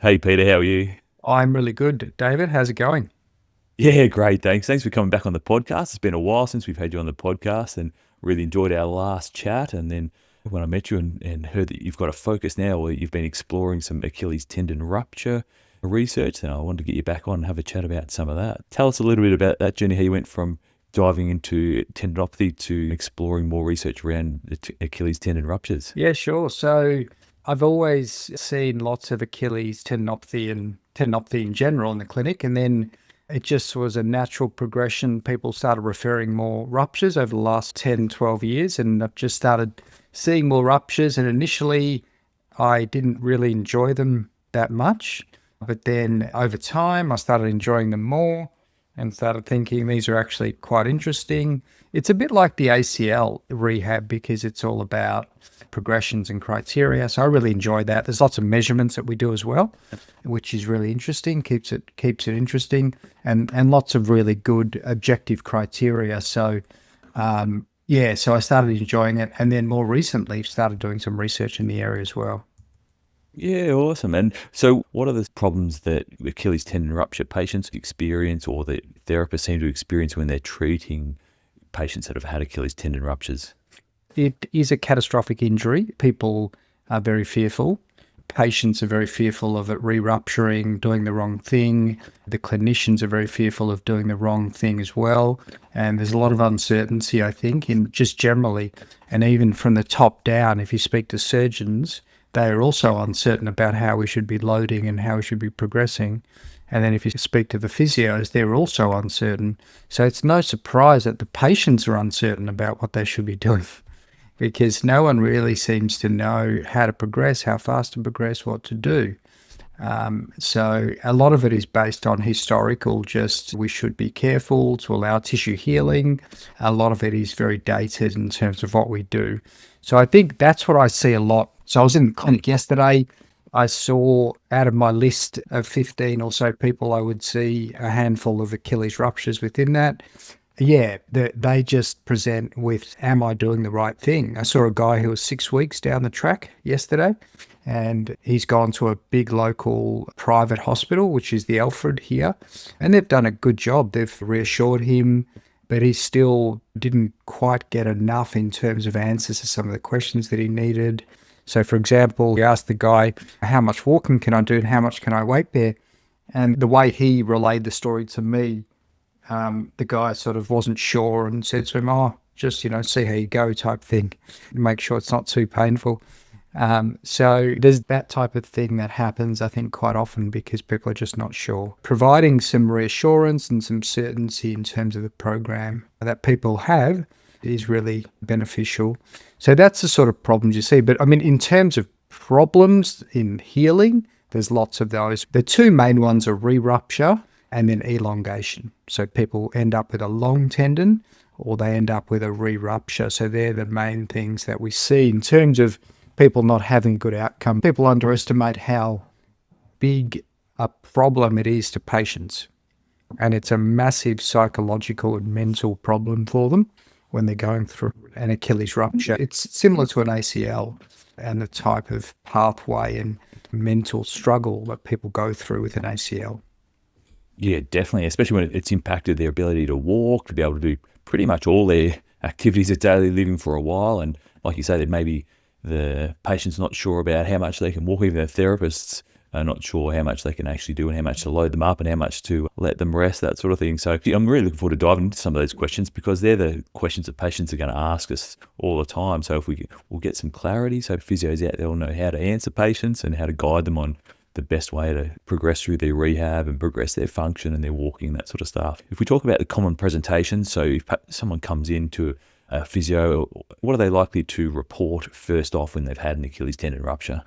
Hey Peter, how are you? I'm really good. David, how's it going? Yeah, great. Thanks. Thanks for coming back on the podcast. It's been a while since we've had you on the podcast and really enjoyed our last chat. And then when I met you and heard that you've got a focus now where you've been exploring some Achilles tendon rupture research, and I wanted to get you back on and have a chat about some of that. Tell us a little bit about that journey, how you went from diving into tendinopathy to exploring more research around the Achilles tendon ruptures. Yeah, sure. So I've always seen lots of Achilles tendinopathy and tendinopathy in general in the clinic. And then it just was a natural progression. People started referring more ruptures over the last 10, 12 years. And I've just started seeing more ruptures. And initially, I didn't really enjoy them that much. But then over time, I started enjoying them more and started thinking these are actually quite interesting. It's a bit like the ACL rehab because it's all about progressions and criteria. So I really enjoy that. There's lots of measurements that we do as well, which is really interesting, keeps it interesting, and lots of really good objective criteria. So so I started enjoying it, and then more recently started doing some research in the area as well. Yeah, awesome. And so, what are the problems that Achilles tendon rupture patients experience or that therapists seem to experience when they're treating patients that have had Achilles tendon ruptures? It is a catastrophic injury. People are very fearful. Patients are very fearful of it re-rupturing, doing the wrong thing. The clinicians are very fearful of doing the wrong thing as well. And there's a lot of uncertainty, I think, in just generally. And even from the top down, if you speak to surgeons, they are also uncertain about how we should be loading and how we should be progressing. And then if you speak to the physios, they're also uncertain. So it's no surprise that the patients are uncertain about what they should be doing because no one really seems to know how to progress, how fast to progress, what to do. So a lot of it is based on historical, just we should be careful to allow tissue healing. A lot of it is very dated in terms of what we do. So I think that's what I see a lot. So I was in the clinic yesterday. I saw out of my list of 15 or so people, I would see a handful of Achilles ruptures within that. Yeah, they just present with, am I doing the right thing? I saw a guy who was 6 weeks down the track yesterday, and he's gone to a big local private hospital, which is the Alfred here, and they've done a good job. They've reassured him, but he still didn't quite get enough in terms of answers to some of the questions that he needed. So, for example, we asked the guy, how much walking can I do and how much can I weight bear? And the way he relayed the story to me, the guy sort of wasn't sure and said to him, just, see how you go type thing, make sure it's not too painful. So there's that type of thing that happens, I think, quite often because people are just not sure. Providing some reassurance and some certainty in terms of the program that people have is really beneficial. So that's the sort of problems you see. But I mean, in terms of problems in healing, there's lots of those. The two main ones are re-rupture and then elongation. So people end up with a long tendon or they end up with a re-rupture. So they're the main things that we see in terms of people not having good outcome. People underestimate how big a problem it is to patients. And it's a massive psychological and mental problem for them when they're going through an Achilles rupture. It's similar to an ACL and the type of pathway and mental struggle that people go through with an ACL. Yeah, definitely, especially when it's impacted their ability to walk, to be able to do pretty much all their activities of daily living for a while. And like you say, that maybe the patient's not sure about how much they can walk, even the therapists are not sure how much they can actually do and how much to load them up and how much to let them rest, that sort of thing. So I'm really looking forward to diving into some of those questions because they're the questions that patients are going to ask us all the time. So if we'll get some clarity, so physios out there will know how to answer patients and how to guide them on the best way to progress through their rehab and progress their function and their walking, that sort of stuff. If we talk about the common presentations, so if someone comes into a physio, what are they likely to report first off when they've had an Achilles tendon rupture?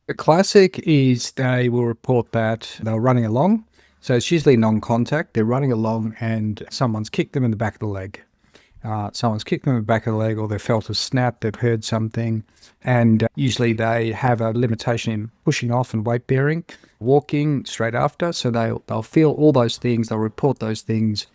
The classic is they will report that they're running along. So it's usually non-contact. They're running along and someone's kicked them in the back of the leg. Someone's kicked them in the back of the leg or they felt a snap, they've heard something. And usually they have a limitation in pushing off and weight bearing, walking straight after. So they'll feel all those things. They'll report those things.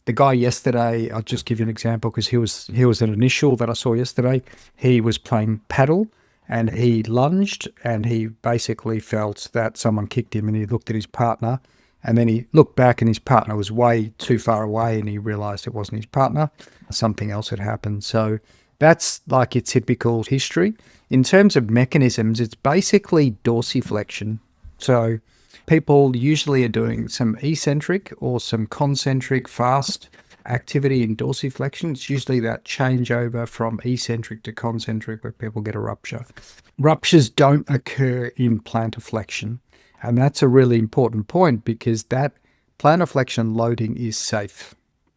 The guy yesterday, I'll just give you an example because he was an initial that I saw yesterday. He was playing paddle and he lunged and he basically felt that someone kicked him, and he looked at his partner, and then he looked back and his partner was way too far away, and he realized it wasn't his partner. Something else had happened. So that's like your typical history. In terms of mechanisms, it's basically dorsiflexion. So people usually are doing some eccentric or some concentric fast activity in dorsiflexion. It's usually that changeover from eccentric to concentric where people get a rupture. Ruptures don't occur in plantar flexion. And that's a really important point, because that plantar flexion loading is safe.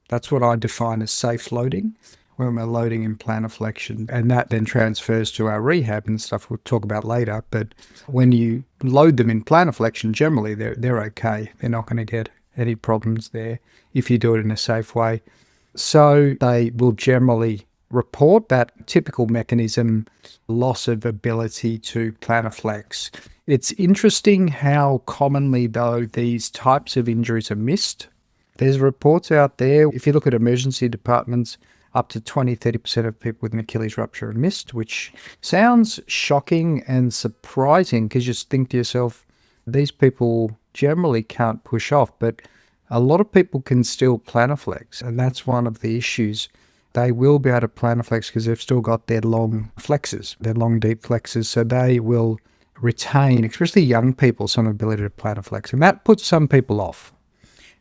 That's what I define as safe loading, when we're loading in plantar flexion. And that then transfers to our rehab and stuff we'll talk about later. But when you load them in plantar flexion, generally they're okay. They're not going to get any problems there if you do it in a safe way. So they will generally report that typical mechanism, loss of ability to plantar flex. It's interesting how commonly, though, these types of injuries are missed. There's reports out there, if you look at emergency departments, up to 20-30% of people with an Achilles rupture are missed, which sounds shocking and surprising, because you just think to yourself, these people generally can't push off, but a lot of people can still plantar flex, and that's one of the issues. They will be able to plantar flex because they've still got their long flexors, their long deep flexors, so they will retain, especially young people, some ability to plantar flex, and that puts some people off.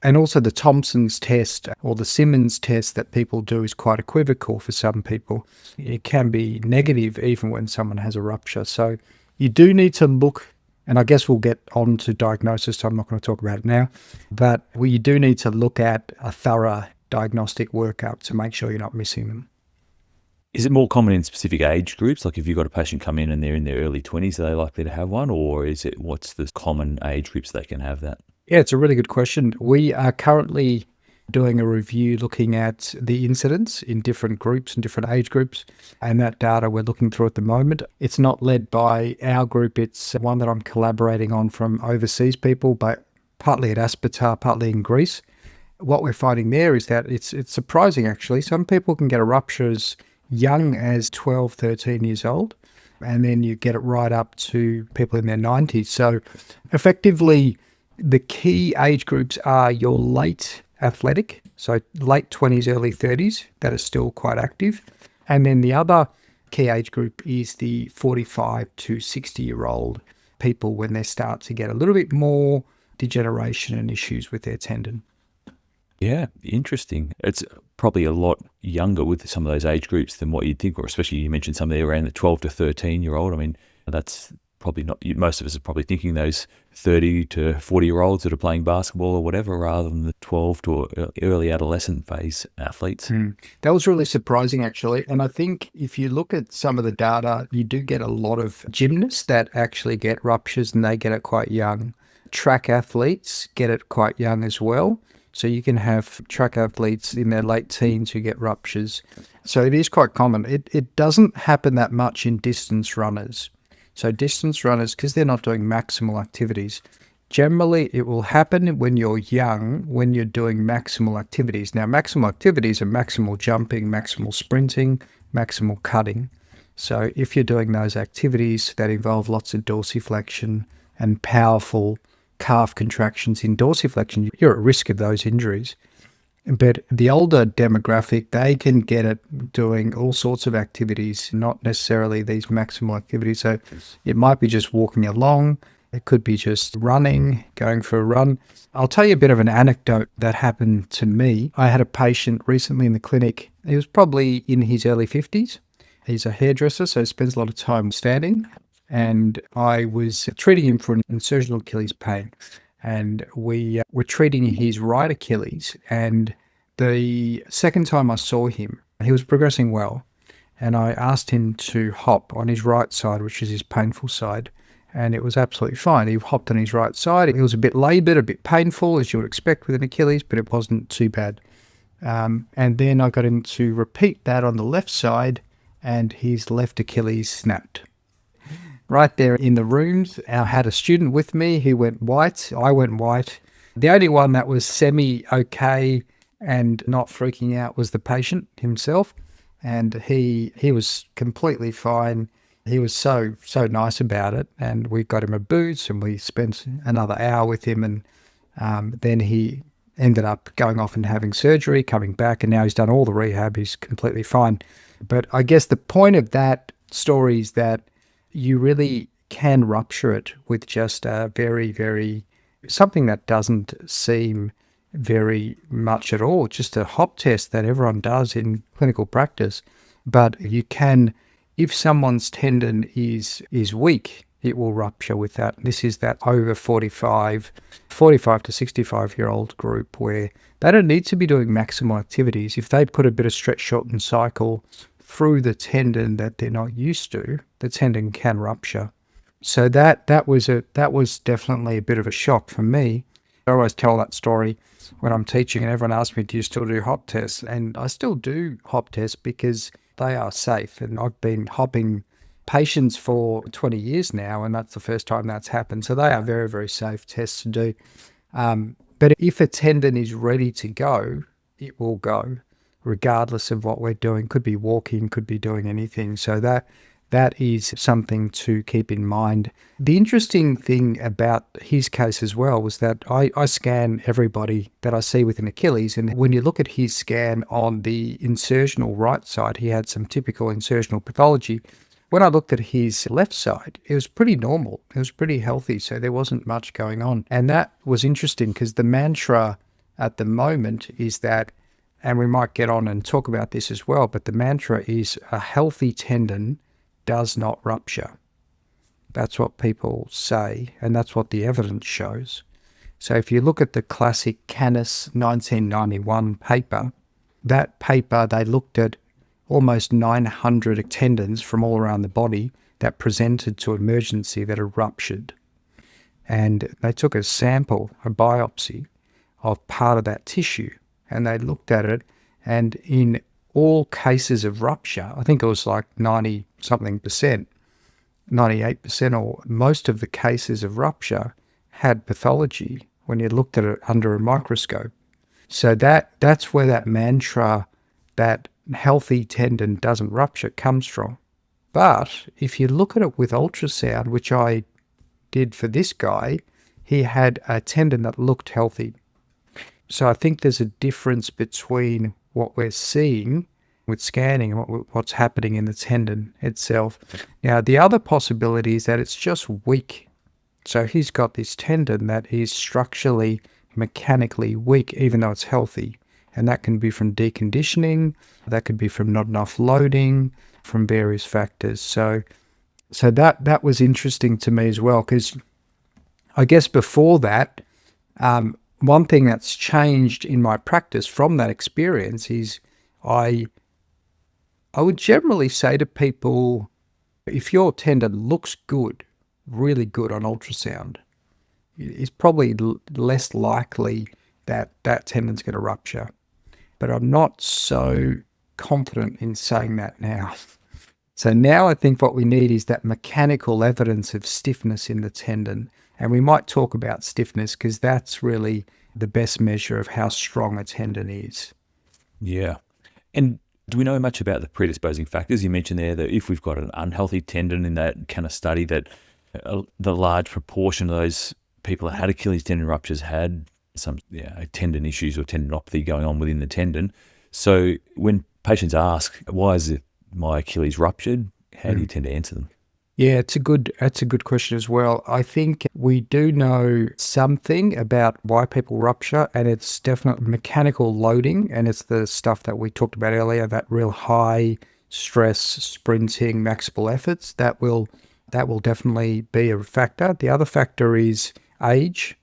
And also the Thompson's test or the Simmons test that people do is quite equivocal for some people. It can be negative even when someone has a rupture. So you do need to look, and I guess we'll get on to diagnosis, so I'm not going to talk about it now, but you do need to look at a thorough diagnostic workup to make sure you're not missing them. Is it more common in specific age groups? Like if you've got a patient come in and they're in their early 20s, are they likely to have one? Or is it, what's the common age groups they can have that? Yeah, it's a really good question. We are currently doing a review looking at the incidence in different groups and different age groups, and that data we're looking through at the moment. It's not led by our group. It's one that I'm collaborating on from overseas people, but partly at Aspetar, partly in Greece. What we're finding there is that it's surprising, actually. Some people can get a rupture as young as 12, 13 years old, and then you get it right up to people in their 90s. So effectively, the key age groups are your late athletic, so late 20s, early 30s, that are still quite active. And then the other key age group is the 45 to 60-year-old people when they start to get a little bit more degeneration and issues with their tendon. Yeah, interesting. It's probably a lot younger with some of those age groups than what you'd think, or especially you mentioned somebody around the 12 to 13-year-old. I mean, that's probably not, most of us are probably thinking those 30 to 40-year-olds that are playing basketball or whatever, rather than the 12 to early adolescent phase athletes. That was really surprising, actually. And I think if you look at some of the data, you do get a lot of gymnasts that actually get ruptures, and they get it quite young. Track athletes get it quite young as well. So you can have track athletes in their late teens who get ruptures. So it is quite common. It doesn't happen that much in distance runners. So distance runners, because they're not doing maximal activities, generally it will happen when you're young, when you're doing maximal activities. Now, maximal activities are maximal jumping, maximal sprinting, maximal cutting. So if you're doing those activities that involve lots of dorsiflexion and powerful calf contractions in dorsiflexion, you're at risk of those injuries. But the older demographic, they can get it doing all sorts of activities, not necessarily these maximal activities. So it might be just walking along. It could be just running, going for a run. I'll tell you a bit of an anecdote that happened to me. I had a patient recently in the clinic. He was probably in his early 50s. He's a hairdresser, so he spends a lot of time standing. And I was treating him for an insertional Achilles pain. And we were treating his right Achilles. And the second time I saw him, he was progressing well. And I asked him to hop on his right side, which is his painful side. And it was absolutely fine. He hopped on his right side. It was a bit laboured, a bit painful, as you would expect with an Achilles, but it wasn't too bad. And then I got him to repeat that on the left side, and his left Achilles snapped. Right there in the rooms, I had a student with me who went white. I went white. The only one that was semi-okay and not freaking out was the patient himself. And he was completely fine. He was so nice about it, and we got him a boots, and we spent another hour with him, and then he ended up going off and having surgery, coming back, and now he's done all the rehab. He's completely fine. But I guess the point of that story is that you really can rupture it with just a very something that doesn't seem very much at all, just a hop test that everyone does in clinical practice. But you can, if someone's tendon is weak, it will rupture with that. This is that over 45 to 65-year-old group where they don't need to be doing maximal activities. If they put a bit of stretch, shorten cycle through the tendon that they're not used to, the tendon can rupture. So that was definitely a bit of a shock for me. I always tell that story when I'm teaching, and everyone asks me, do you still do hop tests? And I still do hop tests because they are safe. And I've been hopping patients for 20 years now, and that's the first time that's happened. So they are very safe tests to do. But if a tendon is ready to go, it will go, regardless of what we're doing. Could be walking, could be doing anything. So that is something to keep in mind. The interesting thing about his case as well was that I scan everybody that I see with an Achilles, and when you look at his scan on the insertional right side, he had some typical insertional pathology. When I looked at his left side, it was pretty normal. It was pretty healthy, so there wasn't much going on. And that was interesting because the mantra at the moment is that, and we might get on and talk about this as well, but the mantra is a healthy tendon does not rupture. That's what people say, and that's what the evidence shows. So if you look at the classic Canis 1991 paper, that paper, they looked at almost 900 tendons from all around the body that presented to emergency that are ruptured. And they took a sample, a biopsy, of part of that tissue, and they looked at it, and in all cases of rupture, I think it was like 90-something%, 98%, or most of the cases of rupture had pathology when you looked at it under a microscope. So that's where that mantra, that healthy tendon doesn't rupture, comes from. But if you look at it with ultrasound, which I did for this guy, he had a tendon that looked healthy. So I think there's a difference between what we're seeing with scanning and what's happening in the tendon itself. Now, the other possibility is that it's just weak. So he's got this tendon that is structurally, mechanically weak, even though it's healthy. And that can be from deconditioning, that could be from not enough loading, from various factors. So that was interesting to me as well, because I guess before that, one thing that's changed in my practice from that experience is I would generally say to people, if your tendon looks good, really good on ultrasound, it's probably less likely that that tendon's going to rupture. But I'm not so confident in saying that now. So now I think what we need is that mechanical evidence of stiffness in the tendon. And we might talk about stiffness because that's really the best measure of how strong a tendon is. Yeah. And do we know much about the predisposing factors? You mentioned there that if we've got an unhealthy tendon in that kind of study, that the large proportion of those people that had Achilles tendon ruptures had some tendon issues or tendinopathy going on within the tendon. So when patients ask, why is it my Achilles ruptured? How do you tend to answer them? Yeah, that's a good question as well. I think we do know something about why people rupture, and it's definitely mechanical loading, and it's the stuff that we talked about earlier, that real high stress, sprinting, maximal efforts. That will definitely be a factor. The other factor is age,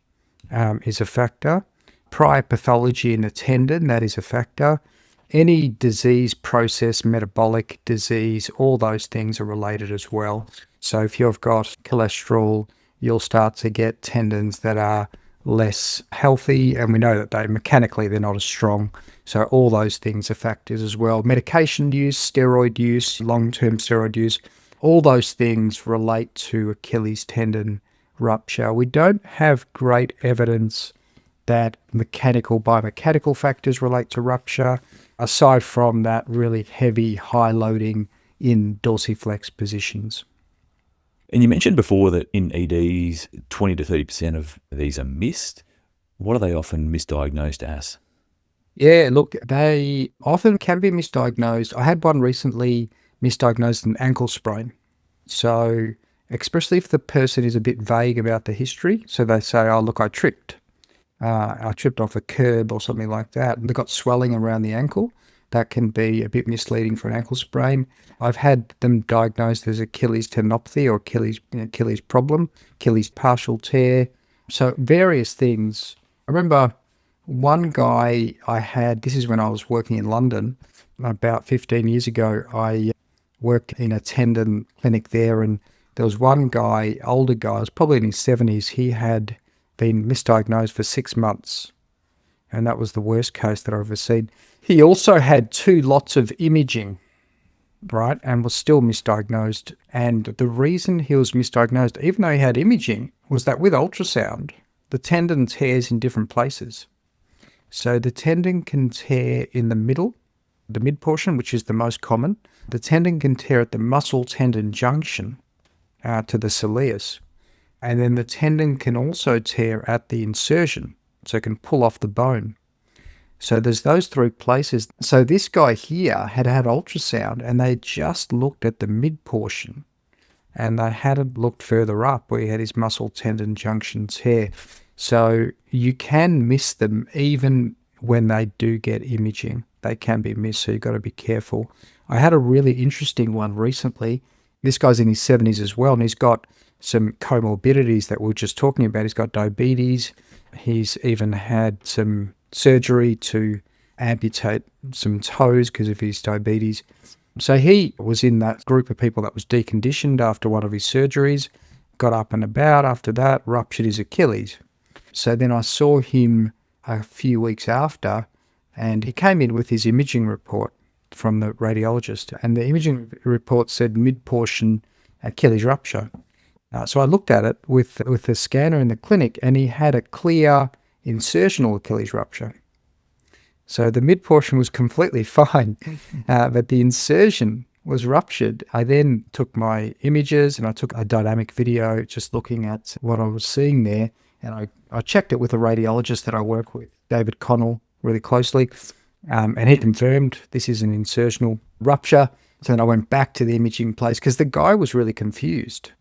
is a factor. Prior pathology in the tendon, that is a factor. Any disease process, metabolic disease, all those things are related as well. So if you've got cholesterol, you'll start to get tendons that are less healthy, and we know that they're not as strong. So all those things are factors as well. Medication use, steroid use, long-term steroid use, all those things relate to Achilles tendon rupture. We don't have great evidence that biomechanical factors relate to rupture, aside from that really heavy, high loading in dorsiflex positions. And you mentioned before that in EDs, 20 to 30% of these are missed. What are they often misdiagnosed as? Yeah, look, they often can be misdiagnosed. I had one recently misdiagnosed an ankle sprain. So, especially if the person is a bit vague about the history, so they say, "Oh, look, I tripped. I tripped off a curb or something like that," and they've got swelling around the ankle. That can be a bit misleading for an ankle sprain. I've had them diagnosed as Achilles tendinopathy or Achilles problem, Achilles partial tear. So various things. I remember one guy I had, this is when I was working in London about 15 years ago. I worked in a tendon clinic there, and there was one guy, older guy, was probably in his 70s. He had been misdiagnosed for 6 months, and that was the worst case that I've ever seen. He also had 2 lots of imaging, right, and was still misdiagnosed. And the reason he was misdiagnosed, even though he had imaging, was that with ultrasound, the tendon tears in different places. So the tendon can tear in the middle, the mid portion, which is the most common. The tendon can tear at the muscle tendon junction to the soleus. And then the tendon can also tear at the insertion, so it can pull off the bone. So there's those 3 places. So this guy here had had ultrasound, and they just looked at the mid portion, and they hadn't looked further up where he had his muscle tendon junction tear. So you can miss them even when they do get imaging. They can be missed, so you've got to be careful. I had a really interesting one recently. This guy's in his 70s as well, and he's got some comorbidities that we were just talking about. He's got diabetes. He's even had some surgery to amputate some toes because of his diabetes. So he was in that group of people that was deconditioned after one of his surgeries, got up and about after that, ruptured his Achilles. So then I saw him a few weeks after, and he came in with his imaging report from the radiologist, and the imaging report said mid-portion Achilles rupture. So I looked at it with the scanner in the clinic, and he had a clear insertional Achilles rupture. So the mid portion was completely fine, but the insertion was ruptured. I then took my images and I took a dynamic video just looking at what I was seeing there, and I checked it with a radiologist that I work with, David Connell, really closely, and he confirmed this is an insertional rupture. So then I went back to the imaging place because the guy was really confused.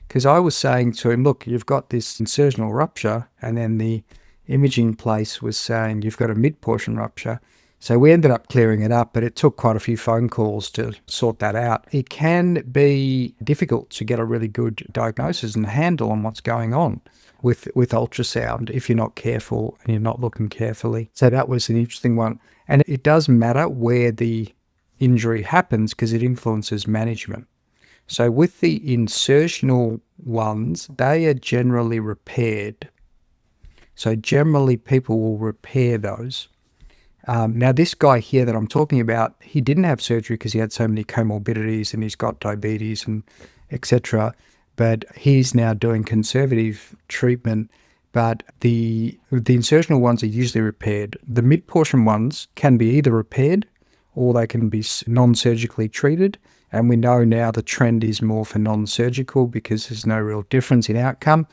Because I was saying to him, look, you've got this insertional rupture, and then the imaging place was saying you've got a mid-portion rupture. So we ended up clearing it up, but it took quite a few phone calls to sort that out. It can be difficult to get a really good diagnosis and handle on what's going on with ultrasound if you're not careful and you're not looking carefully. So that was an interesting one. And it does matter where the injury happens because it influences management. So with the insertional ones, they are generally repaired. So generally people will repair those. Now this guy here that I'm talking about, he didn't have surgery because he had so many comorbidities and he's got diabetes and etc. But he's now doing conservative treatment. But the insertional ones are usually repaired. The mid-portion ones can be either repaired or they can be non-surgically treated. And we know now the trend is more for non-surgical because there's no real difference in outcome.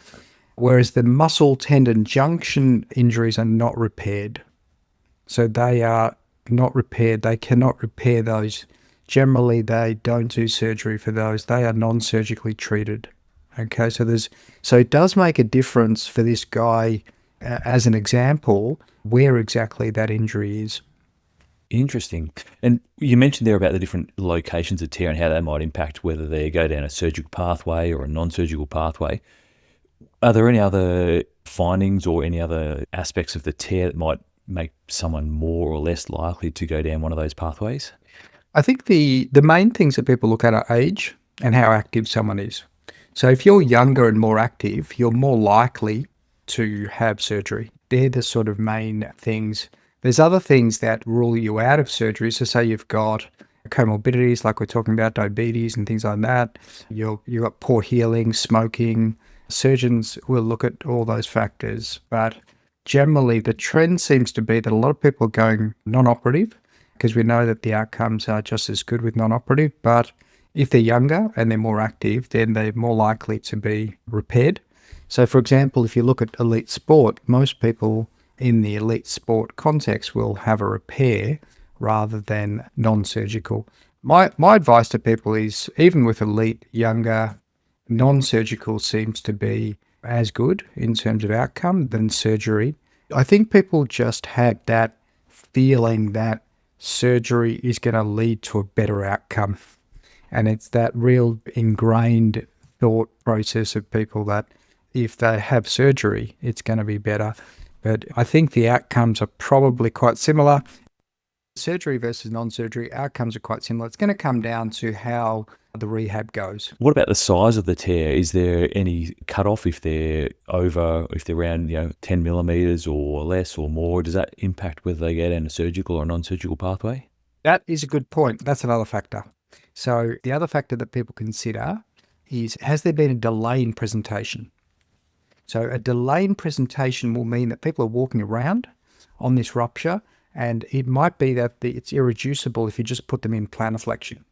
Whereas the muscle tendon junction injuries are not repaired. So they are not repaired. They cannot repair those. Generally, they don't do surgery for those. They are non-surgically treated. Okay, so it does make a difference for this guy, as an example, where exactly that injury is. Interesting. And you mentioned there about the different locations of tear and how that might impact whether they go down a surgical pathway or a non-surgical pathway. Are there any other findings or any other aspects of the tear that might make someone more or less likely to go down one of those pathways? I think the main things that people look at are age and how active someone is. So if you're younger and more active, you're more likely to have surgery. They're the sort of main things. There's other things that rule you out of surgery. So say you've got comorbidities, like we're talking about diabetes and things like that. You've got poor healing, smoking. Surgeons will look at all those factors. But generally, the trend seems to be that a lot of people are going non-operative because we know that the outcomes are just as good with non-operative. But If they're younger and they're more active, then they're more likely to be repaired. So, for example, if you look at elite sport, most people in the elite sport context will have a repair rather than non-surgical. My advice to people is, even with elite, younger, non-surgical seems to be as good in terms of outcome than surgery. I think people just had that feeling that surgery is going to lead to a better outcome. And it's that real ingrained thought process of people that if they have surgery, it's going to be better. But I think the outcomes are probably quite similar. Surgery versus non-surgery outcomes are quite similar. It's going to come down to how the rehab goes. What about the size of the tear? Is there any cutoff if they're around 10 millimeters or less or more? Does that impact whether they get in a surgical or non-surgical pathway? That is a good point. That's another factor. So the other factor that people consider is, has there been a delay in presentation? So a delay in presentation will mean that people are walking around on this rupture, and it might be that it's irreducible if you just put them in plantar flexion.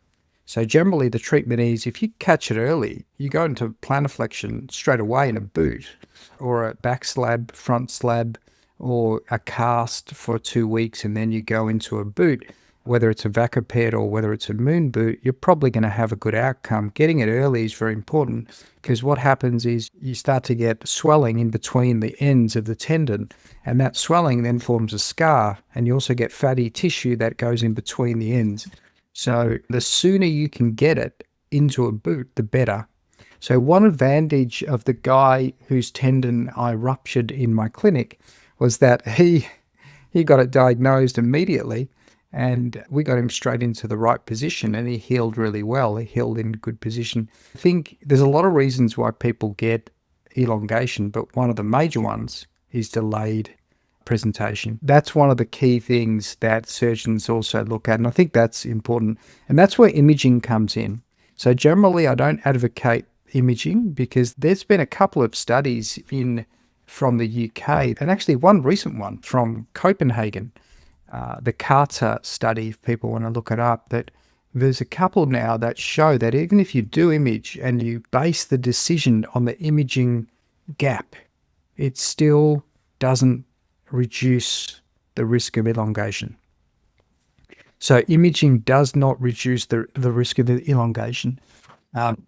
So generally the treatment is, if you catch it early, you go into plantar flexion straight away in a boot or a back slab, front slab, or a cast for 2 weeks, and then you go into a boot. Whether it's a Vacaped or whether it's a moon boot, you're probably going to have a good outcome. Getting it early is very important, because what happens is you start to get swelling in between the ends of the tendon, and that swelling then forms a scar, and you also get fatty tissue that goes in between the ends. So the sooner you can get it into a boot, the better. So one advantage of the guy whose tendon I ruptured in my clinic was that he got it diagnosed immediately, and we got him straight into the right position, and he healed really well. He healed in good position. I think there's a lot of reasons why people get elongation, but one of the major ones is delayed presentation. That's one of the key things that surgeons also look at, and I think that's important. And that's where imaging comes in. So generally, I don't advocate imaging, because there's been a couple of studies from the UK, and actually one recent one from Copenhagen, the Carter study, if people want to look it up, that there's a couple now that show that even if you do image and you base the decision on the imaging gap, it still doesn't reduce the risk of elongation. So imaging does not reduce the risk of the elongation.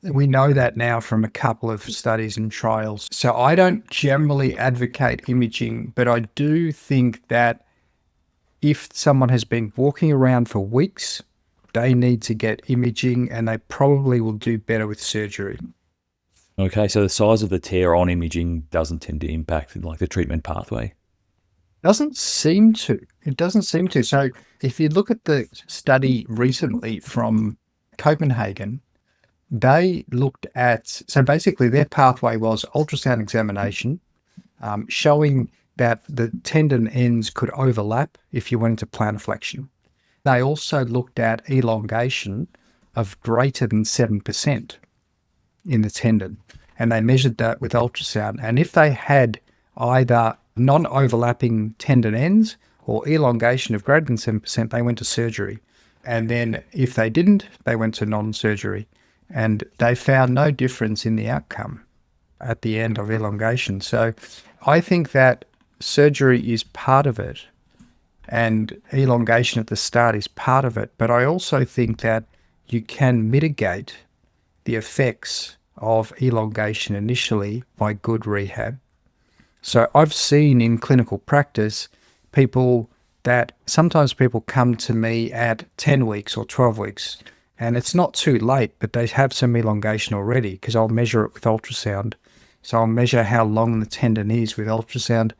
We know that now from a couple of studies and trials. So I don't generally advocate imaging, but I do think that if someone has been walking around for weeks, they need to get imaging, and they probably will do better with surgery. Okay, so the size of the tear on imaging doesn't tend to impact the treatment pathway. Doesn't seem to. It doesn't seem to. So if you look at the study recently from Copenhagen, they looked at, so basically their pathway was ultrasound examination, showing that the tendon ends could overlap if you went into plantar flexion. They also looked at elongation of greater than 7% in the tendon, and they measured that with ultrasound. And if they had either non-overlapping tendon ends or elongation of greater than 7%, they went to surgery. And then if they didn't, they went to non-surgery. And they found no difference in the outcome at the end of elongation. So I think that surgery is part of it, and elongation at the start is part of it. But I also think that you can mitigate the effects of elongation initially by good rehab. So I've seen in clinical practice sometimes people come to me at 10 weeks or 12 weeks, and it's not too late, but they have some elongation already, because I'll measure it with ultrasound. So I'll measure how long the tendon is with ultrasound,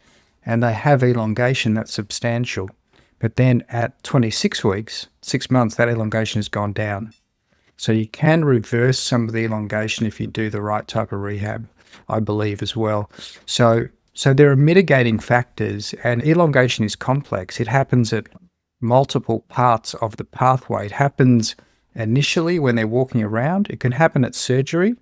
and they have elongation that's substantial. But then at 26 weeks, 6 months, that elongation has gone down. So you can reverse some of the elongation if you do the right type of rehab, I believe, as well. So there are mitigating factors, and elongation is complex. It happens at multiple parts of the pathway. It happens initially when they're walking around. It can happen at surgery.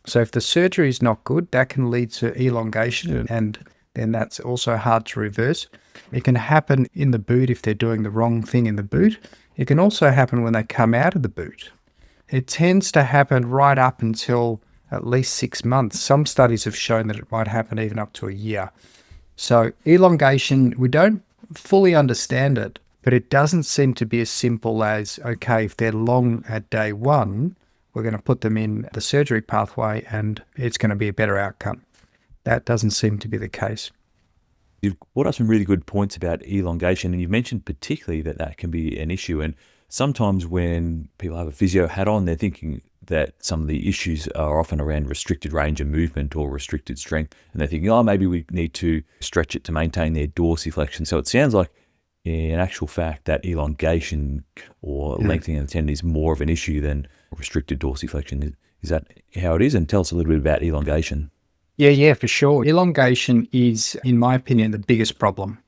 So if the surgery is not good, that can lead to elongation, and then that's also hard to reverse. It can happen in the boot if they're doing the wrong thing in the boot. It can also happen when they come out of the boot. It tends to happen right up until at least 6 months. Some studies have shown that it might happen even up to a year. So elongation, we don't fully understand it, but it doesn't seem to be as simple as, okay, if they're long at day one, we're going to put them in the surgery pathway and it's going to be a better outcome. That doesn't seem to be the case. You've brought up some really good points about elongation, and you've mentioned particularly that that can be an issue. And sometimes when people have a physio hat on, they're thinking that some of the issues are often around restricted range of movement or restricted strength. And they're thinking, oh, maybe we need to stretch it to maintain their dorsiflexion. So it sounds like, in actual fact, that elongation or lengthening of the tendon is more of an issue than restricted dorsiflexion. Is that how it is? And tell us a little bit about elongation. Yeah, for sure. Elongation is, in my opinion, the biggest problem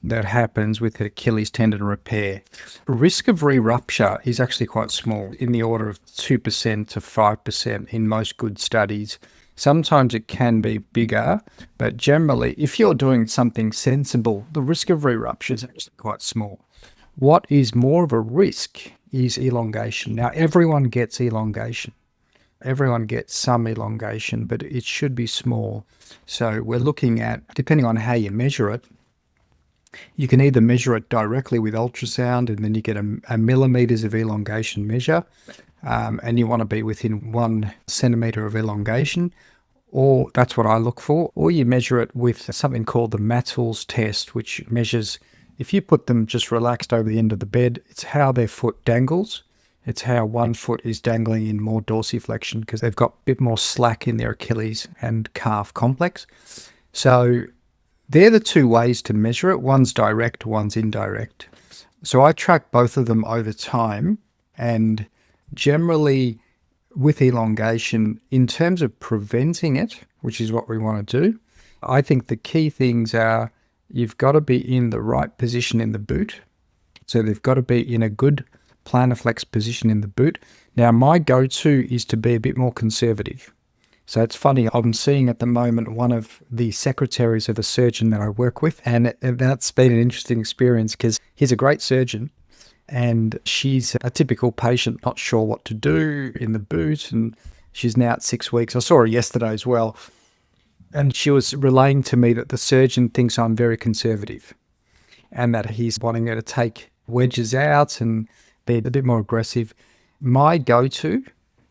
that happens with the Achilles tendon repair. Risk of re-rupture is actually quite small, in the order of 2% to 5% in most good studies. Sometimes it can be bigger, but generally, if you're doing something sensible, the risk of re-rupture is actually quite small. What is more of a risk is elongation. Now, everyone gets elongation. Everyone gets some elongation, but it should be small. So we're looking at, depending on how you measure it, you can either measure it directly with ultrasound and then you get a millimeters of elongation measure, and you want to be within 1 centimeter of elongation, or that's what I look for, or you measure it with something called the Mattal's test, which measures, if you put them just relaxed over the end of the bed, it's how their foot dangles. It's how one foot is dangling in more dorsiflexion because they've got a bit more slack in their Achilles and calf complex. So they're the two ways to measure it. One's direct, one's indirect. So I track both of them over time, and generally with elongation, in terms of preventing it, which is what we want to do, I think the key things are you've got to be in the right position in the boot. So they've got to be in a good plantar flex position in the boot. Now, my go-to is to be a bit more conservative. So it's funny, I'm seeing at the moment one of the secretaries of a surgeon that I work with, and that's been an interesting experience because he's a great surgeon and she's a typical patient not sure what to do in the boot, and she's now at 6 weeks. I saw her yesterday as well, and she was relaying to me that the surgeon thinks I'm very conservative and that he's wanting her to take wedges out and be a bit more aggressive. My go-to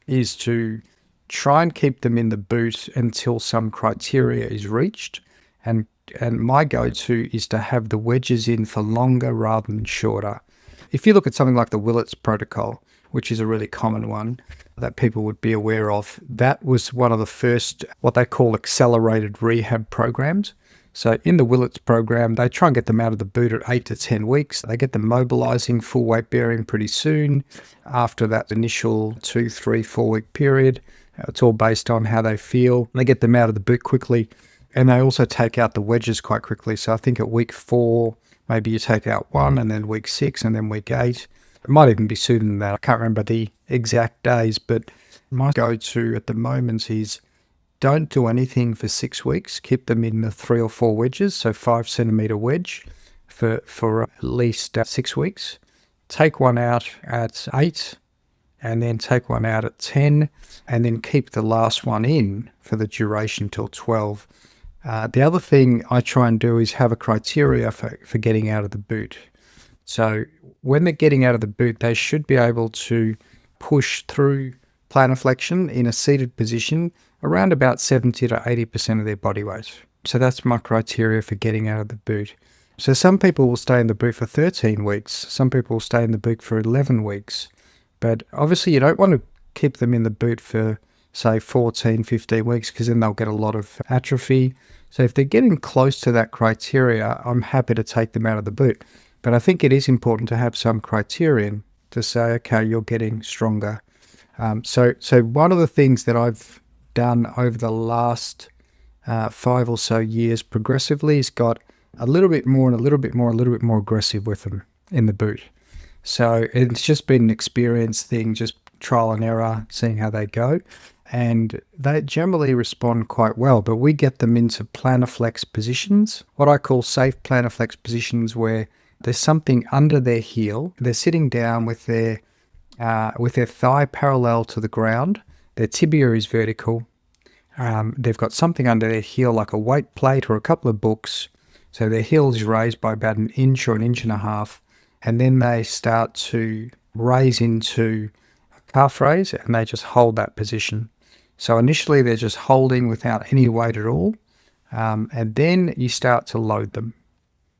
is to try and keep them in the boot until some criteria is reached. And my go-to is to have the wedges in for longer rather than shorter. If you look at something like the Willetts protocol, which is a really common one that people would be aware of, that was one of the first, what they call accelerated rehab programs. So in the Willetts program, they try and get them out of the boot at 8 to 10 weeks. They get them mobilizing, full weight bearing pretty soon after that initial 2, 3, 4 week period. It's all based on how they feel. They get them out of the boot quickly, and they also take out the wedges quite quickly. So I think at week 4, maybe you take out 1, and then week 6, and then week 8. It might even be sooner than that. I can't remember the exact days, but my go-to at the moment is don't do anything for 6 weeks. Keep them in the 3 or 4 wedges, so 5 centimeter wedge for at least 6 weeks. Take one out at 8, and then take one out at 10, and then keep the last one in for the duration till 12. The other thing I try and do is have a criteria for getting out of the boot. So when they're getting out of the boot, they should be able to push through plantar flexion in a seated position around about 70 to 80% of their body weight. So that's my criteria for getting out of the boot. So some people will stay in the boot for 13 weeks. Some people will stay in the boot for 11 weeks. But obviously you don't want to keep them in the boot for, say, 14, 15 weeks because then they'll get a lot of atrophy. So if they're getting close to that criteria, I'm happy to take them out of the boot. But I think it is important to have some criterion to say, okay, you're getting stronger. So one of the things that I've done over the last 5 or so years progressively is got a little bit more and a little bit more aggressive with them in the boot. So it's just been an experience thing, just trial and error, seeing how they go. And they generally respond quite well, but we get them into plantar flex positions, what I call safe plantar flex positions, where there's something under their heel. They're sitting down with their with their thigh parallel to the ground. Their tibia is vertical. They've got something under their heel like a weight plate or a couple of books. So their heel is raised by about an inch or an inch and a half. And then they start to raise into a calf raise, and they just hold that position. So initially they're just holding without any weight at all. And then you start to load them.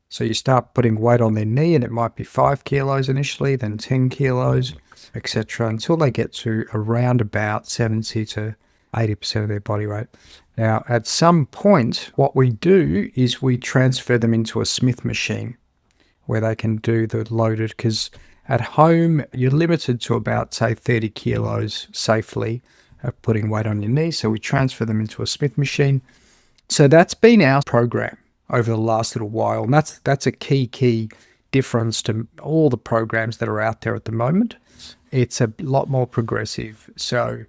So you start putting weight on their knee, and it might be 5 kilos initially, then 10 kilos, etc., until they get to around about 70 to 80% of their body weight. Now, at some point, what we do is we transfer them into a Smith machine where they can do the loaded, because at home, you're limited to about, say, 30 kilos safely of putting weight on your knee. So we transfer them into a Smith machine. So that's been our program over the last little while. And that's a key difference to all the programs that are out there at the moment. It's a lot more progressive. So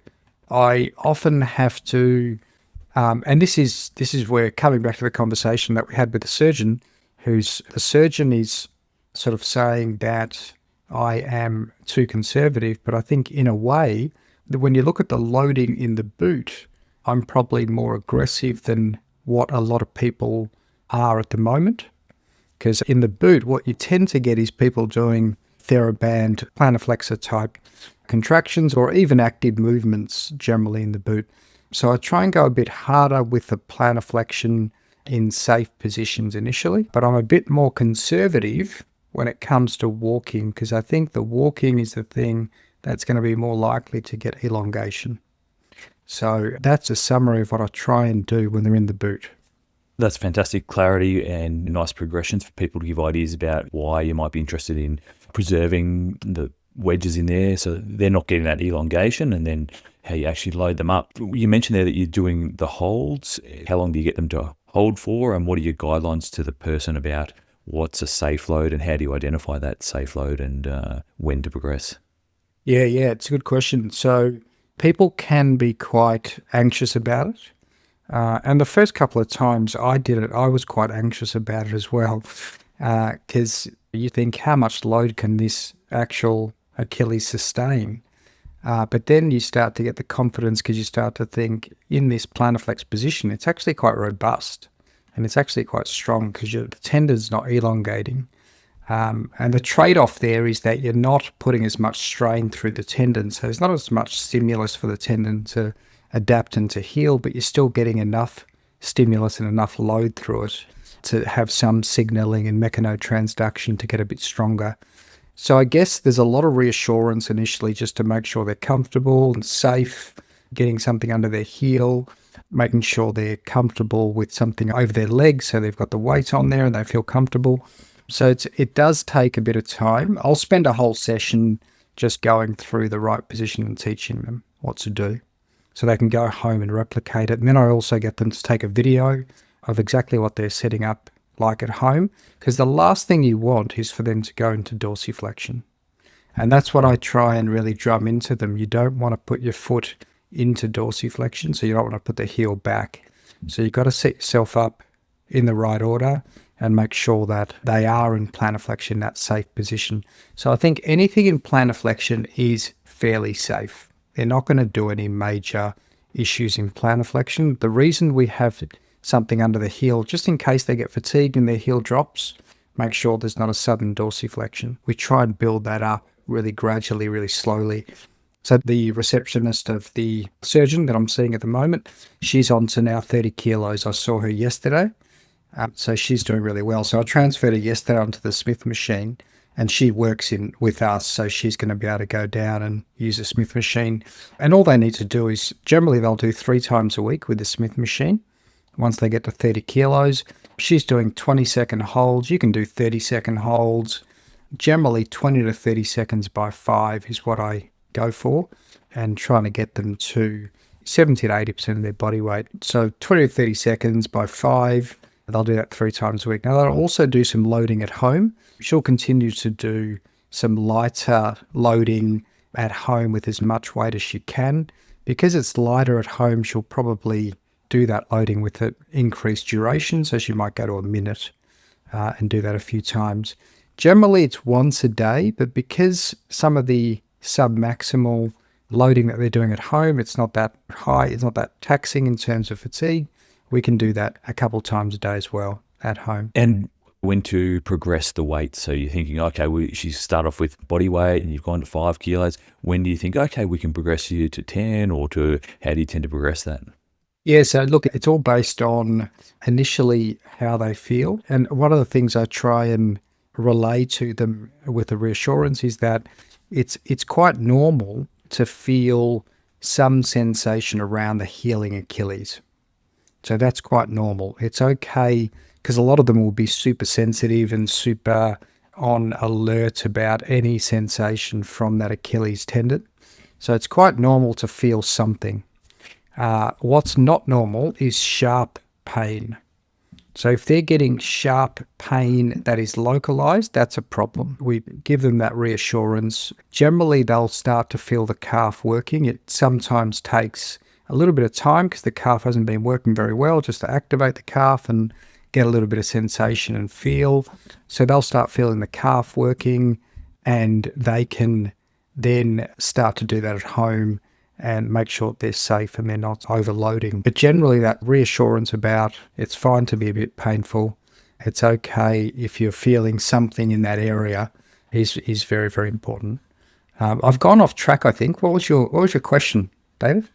I often have to, and this is where, coming back to the conversation that we had with the surgeon is sort of saying that I am too conservative, but I think in a way that when you look at the loading in the boot, I'm probably more aggressive than what a lot of people are at the moment. Because in the boot, what you tend to get is people doing TheraBand, plantar flexor type contractions, or even active movements generally in the boot. So I try and go a bit harder with the plantar flexion in safe positions initially, but I'm a bit more conservative when it comes to walking, because I think the walking is the thing that's going to be more likely to get elongation. So that's a summary of what I try and do when they're in the boot. That's fantastic clarity and nice progressions for people to give ideas about why you might be interested in preserving the wedges in there so they're not getting that elongation, and then how you actually load them up. You mentioned there that you're doing the holds. How long do you get them to hold for, and what are your guidelines to the person about what's a safe load and how do you identify that safe load and when to progress? Yeah, it's a good question. So people can be quite anxious about it. And the first couple of times I did it, I was quite anxious about it as well, because you think, how much load can this actual Achilles sustain? But then you start to get the confidence, because you start to think, in this plantar flex position, it's actually quite robust and it's actually quite strong because the tendon's not elongating. And the trade-off there is that you're not putting as much strain through the tendon. So there's not as much stimulus for the tendon to adapt and to heal, but you're still getting enough stimulus and enough load through it to have some signaling and mechanotransduction to get a bit stronger. So I guess there's a lot of reassurance initially just to make sure they're comfortable and safe, getting something under their heel, making sure they're comfortable with something over their legs so they've got the weight on there and they feel comfortable. So it does take a bit of time. I'll spend a whole session just going through the right position and teaching them what to do so they can go home and replicate it. And then I also get them to take a video of exactly what they're setting up like at home, because the last thing you want is for them to go into dorsiflexion. And that's what I try and really drum into them. You don't want to put your foot into dorsiflexion, so you don't want to put the heel back. So you've got to set yourself up in the right order and make sure that they are in plantar flexion, that safe position. So I think anything in plantar flexion is fairly safe. They're not going to do any major issues in plantar flexion. The reason we have something under the heel, just in case they get fatigued and their heel drops, make sure there's not a sudden dorsiflexion. We try and build that up really gradually, really slowly. So the receptionist of the surgeon that I'm seeing at the moment, she's on to now 30 kilos. I saw her yesterday. So she's doing really well. So I transferred her yesterday onto the Smith machine, and she works in with us. So she's going to be able to go down and use the Smith machine. And all they need to do is, generally they'll do 3 times a week with the Smith machine. Once they get to 30 kilos, she's doing 20-second holds. You can do 30-second holds. Generally 20 to 30 seconds by 5 is what I go for, and trying to get them to 70 to 80% of their body weight. So 20 to 30 seconds by 5. They'll do that 3 times a week. Now, they'll also do some loading at home. She'll continue to do some lighter loading at home with as much weight as she can. Because it's lighter at home, she'll probably do that loading with an increased duration. So she might go to a minute and do that a few times. Generally, it's once a day, but because some of the submaximal loading that they're doing at home. It's not that high, it's not that taxing in terms of fatigue. We can do that a couple of times a day as well at home. And when to progress the weight. So you're thinking, okay, she start off with body weight and you've gone to 5 kilos. When do you think, okay, we can progress you to 10 or to, how do you tend to progress that? Yeah, so look, it's all based on initially how they feel. And one of the things I try and relay to them with the reassurance is that it's quite normal to feel some sensation around the healing Achilles. So that's quite normal. It's okay, because a lot of them will be super sensitive and super on alert about any sensation from that Achilles tendon. So it's quite normal to feel something. What's not normal is sharp pain. So if they're getting sharp pain that is localized, that's a problem. We give them that reassurance. Generally, they'll start to feel the calf working. It sometimes takes a little bit of time because the calf hasn't been working very well, just to activate the calf and get a little bit of sensation and feel. So they'll start feeling the calf working, and they can then start to do that at home and make sure they're safe and they're not overloading. But generally, that reassurance about it's fine to be a bit painful, it's okay if you're feeling something in that area is very, very important. I've gone off track, I think. What was your question, David?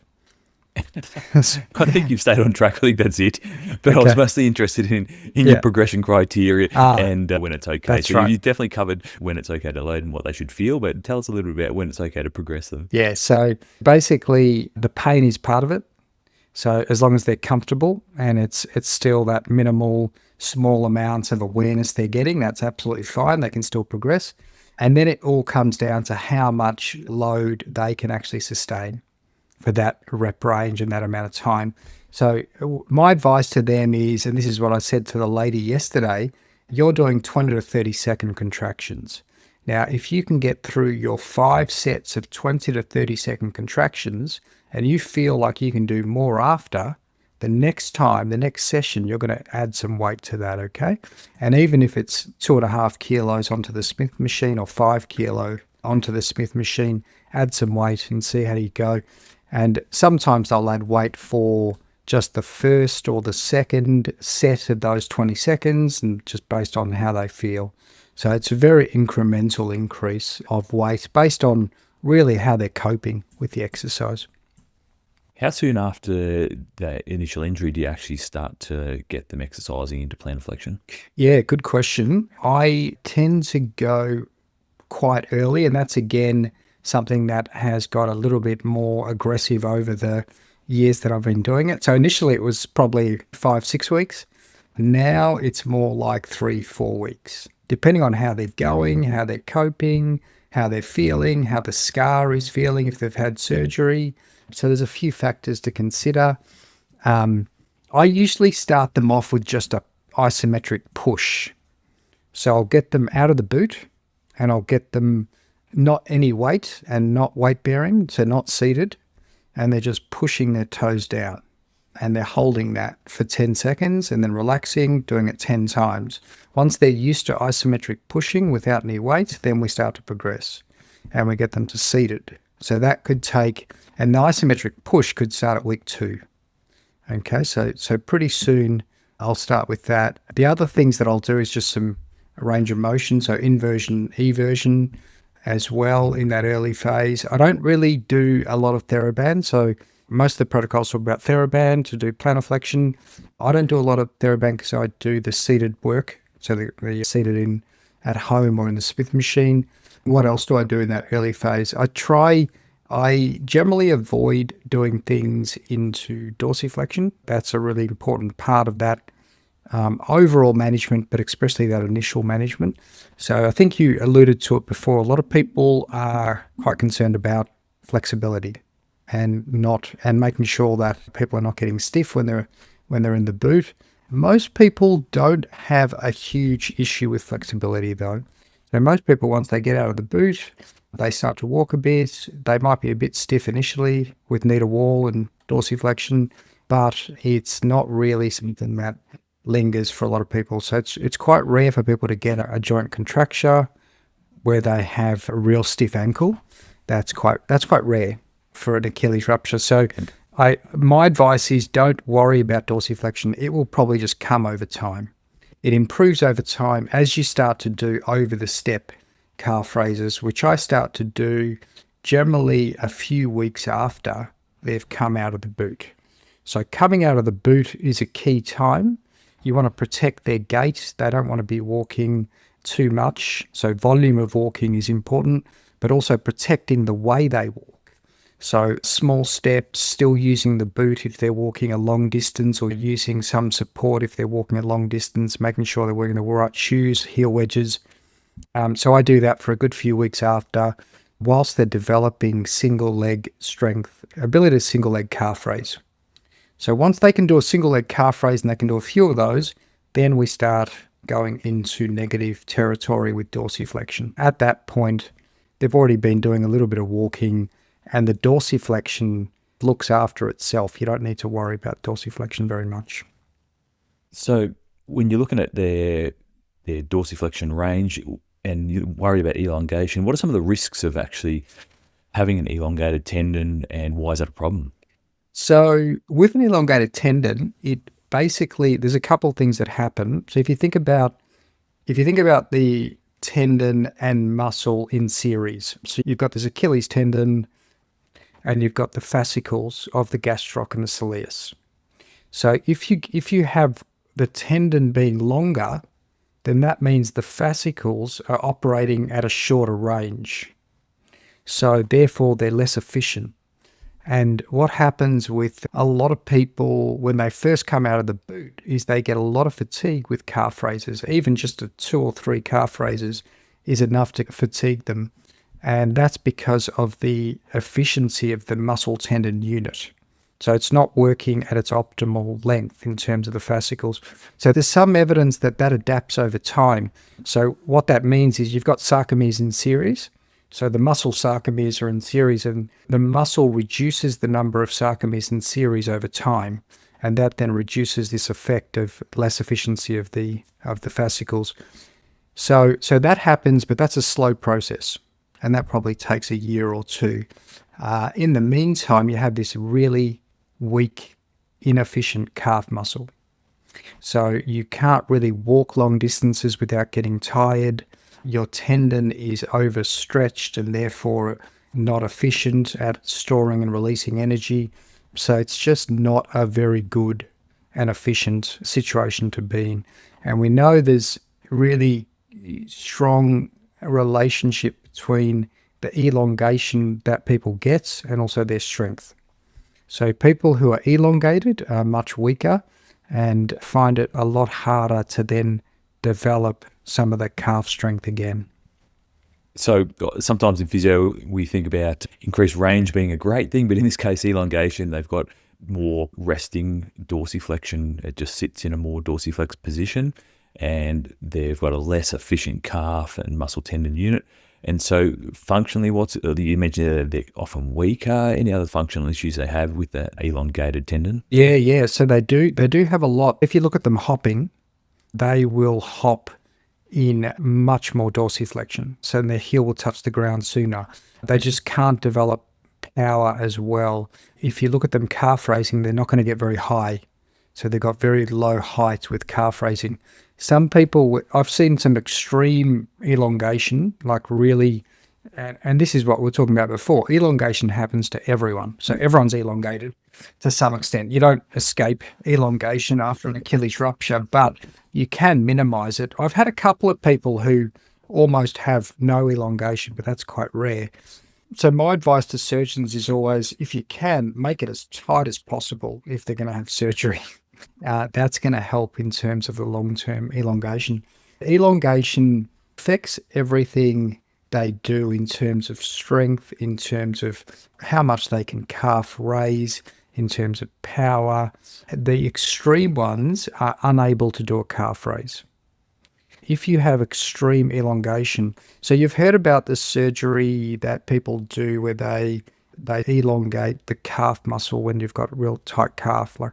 I think you've stayed on track. I think that's it. But okay. I was mostly interested in your progression criteria and when it's okay. That's so right. You definitely covered when it's okay to load and what they should feel, but tell us a little bit about when it's okay to progress them. Yeah, so basically the pain is part of it. So as long as they're comfortable and it's still that minimal, small amounts of awareness they're getting, that's absolutely fine. They can still progress. And then it all comes down to how much load they can actually sustain for that rep range and that amount of time. So my advice to them is, and this is what I said to the lady yesterday, you're doing 20 to 30 second contractions. Now, if you can get through your 5 sets of 20 to 30 second contractions and you feel like you can do more after, the next time, the next session, you're going to add some weight to that, okay? And even if it's 2.5 kilos onto the Smith machine or 5 kilo onto the Smith machine, add some weight and see how you go. And sometimes they'll add weight for just the first or the second set of those 20 seconds and just based on how they feel. So it's a very incremental increase of weight based on really how they're coping with the exercise. How soon after the initial injury do you actually start to get them exercising into plantar flexion? Yeah, good question. I tend to go quite early, and that's again something that has got a little bit more aggressive over the years that I've been doing it. So initially it was probably 5-6 weeks. Now it's more like 3-4 weeks, depending on how they're going, how they're coping, how they're feeling, how the scar is feeling if they've had surgery. So there's a few factors to consider. I usually start them off with just a isometric push. So I'll get them out of the boot and I'll get them not any weight and not weight bearing, so not seated, and they're just pushing their toes down and they're holding that for 10 seconds and then relaxing, doing it 10 times. Once they're used to isometric pushing without any weight, then we start to progress and we get them to seated. So that could take, and the isometric push could start at week 2. Okay, so pretty soon I'll start with that. The other things that I'll do is just some range of motion, so inversion, eversion, as well in that early phase. I don't really do a lot of TheraBand, so most of the protocols talk about TheraBand to do plantar flexion. I don't do a lot of TheraBand because I do the seated work, so they're seated in at home or in the Smith machine. What else do I do in that early phase? I generally avoid doing things into dorsiflexion. That's a really important part of that overall management, but especially that initial management. So I think you alluded to it before. A lot of people are quite concerned about flexibility and making sure that people are not getting stiff when they're in the boot. Most people don't have a huge issue with flexibility though. So most people, once they get out of the boot, they start to walk a bit. They might be a bit stiff initially with knee to wall and dorsiflexion, but it's not really something that lingers for a lot of people. So it's quite rare for people to get a joint contracture where they have a real stiff ankle. that's quite rare for an Achilles rupture. So my advice is don't worry about dorsiflexion. It will probably just come over time. It improves over time as you start to do over the step calf raises, which I start to do generally a few weeks after they've come out of the boot. So coming out of the boot is a key time. You want to protect their gait. They don't want to be walking too much. So volume of walking is important, but also protecting the way they walk. So small steps, still using the boot if they're walking a long distance, or using some support if they're walking a long distance, making sure they're wearing the right shoes, heel wedges. So I do that for a good few weeks after, whilst they're developing single leg strength, ability to single leg calf raise. So once they can do a single leg calf raise and they can do a few of those, then we start going into negative territory with dorsiflexion. At that point, they've already been doing a little bit of walking, and the dorsiflexion looks after itself. You don't need to worry about dorsiflexion very much. So when you're looking at their dorsiflexion range and you worry about elongation, what are some of the risks of actually having an elongated tendon, and why is that a problem? So with an elongated tendon, it basically, there's a couple of things that happen. So if you think about the tendon and muscle in series, so you've got this Achilles tendon and you've got the fascicles of the gastroc and the soleus. So if you have the tendon being longer, then that means the fascicles are operating at a shorter range. So therefore they're less efficient. And what happens with a lot of people when they first come out of the boot is they get a lot of fatigue with calf raises. Even just 2 or 3 calf raises is enough to fatigue them. And that's because of the efficiency of the muscle tendon unit. So it's not working at its optimal length in terms of the fascicles. So there's some evidence that adapts over time. So what that means is you've got sarcomeres in series. So the muscle sarcomeres are in series, and the muscle reduces the number of sarcomeres in series over time. And that then reduces this effect of less efficiency of the fascicles. So that happens, but that's a slow process. And that probably takes a year or 2. In the meantime, you have this really weak, inefficient calf muscle. So you can't really walk long distances without getting tired. Your tendon is overstretched and therefore not efficient at storing and releasing energy. So it's just not a very good and efficient situation to be in. And we know there's really strong relationship between the elongation that people get and also their strength. So people who are elongated are much weaker and find it a lot harder to then develop some of the calf strength again. So sometimes in physio, we think about increased range being a great thing, but in this case, elongation, they've got more resting dorsiflexion. It just sits in a more dorsiflex position, and they've got a less efficient calf and muscle tendon unit. And so functionally, you mentioned they're often weaker. Any other functional issues they have with that elongated tendon? Yeah. So they do have a lot. If you look at them hopping, they will hop in much more dorsiflexion. So their heel will touch the ground sooner. They just can't develop power as well. If you look at them calf raising, they're not going to get very high. So they've got very low heights with calf raising. Some people, I've seen some extreme elongation, like really, and this is what we were talking about before, elongation happens to everyone. So everyone's elongated to some extent. You don't escape elongation after an Achilles rupture, but you can minimize it. I've had a couple of people who almost have no elongation, but that's quite rare. So my advice to surgeons is always, if you can, make it as tight as possible if they're going to have surgery. That's going to help in terms of the long-term elongation. Elongation affects everything they do in terms of strength, in terms of how much they can calf raise, in terms of power. The extreme ones are unable to do a calf raise. If you have extreme elongation, so you've heard about the surgery that people do where they elongate the calf muscle when you've got a real tight calf, like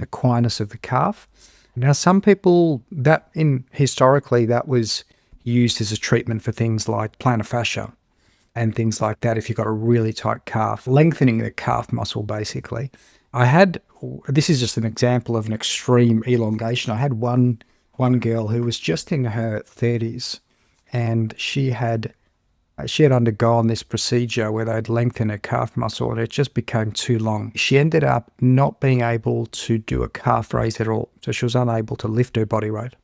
equinus of the calf. Now, some people historically that was used as a treatment for things like plantar fascia. and things like that if you've got a really tight calf, lengthening the calf muscle basically. This is just an example of an extreme elongation. I had one girl who was just in her 30s, and she had undergone this procedure where they'd lengthen her calf muscle, and it just became too long. She ended up not being able to do a calf raise at all. So she was unable to lift her body weight.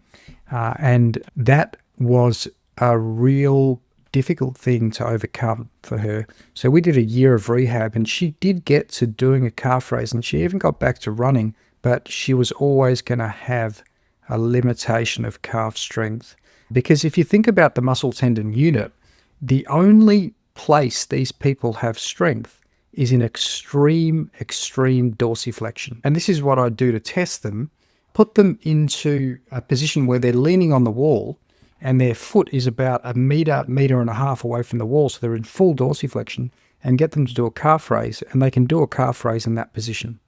And that was a real difficult thing to overcome for her. So we did a year of rehab, and she did get to doing a calf raise, and she even got back to running, but she was always going to have a limitation of calf strength. Because if you think about the muscle tendon unit, the only place these people have strength is in extreme dorsiflexion. And this is what I do to test them. Put them into a position where they're leaning on the wall and their foot is about a meter and a half away from the wall, so they're in full dorsiflexion, and get them to do a calf raise, and they can do a calf raise in that position.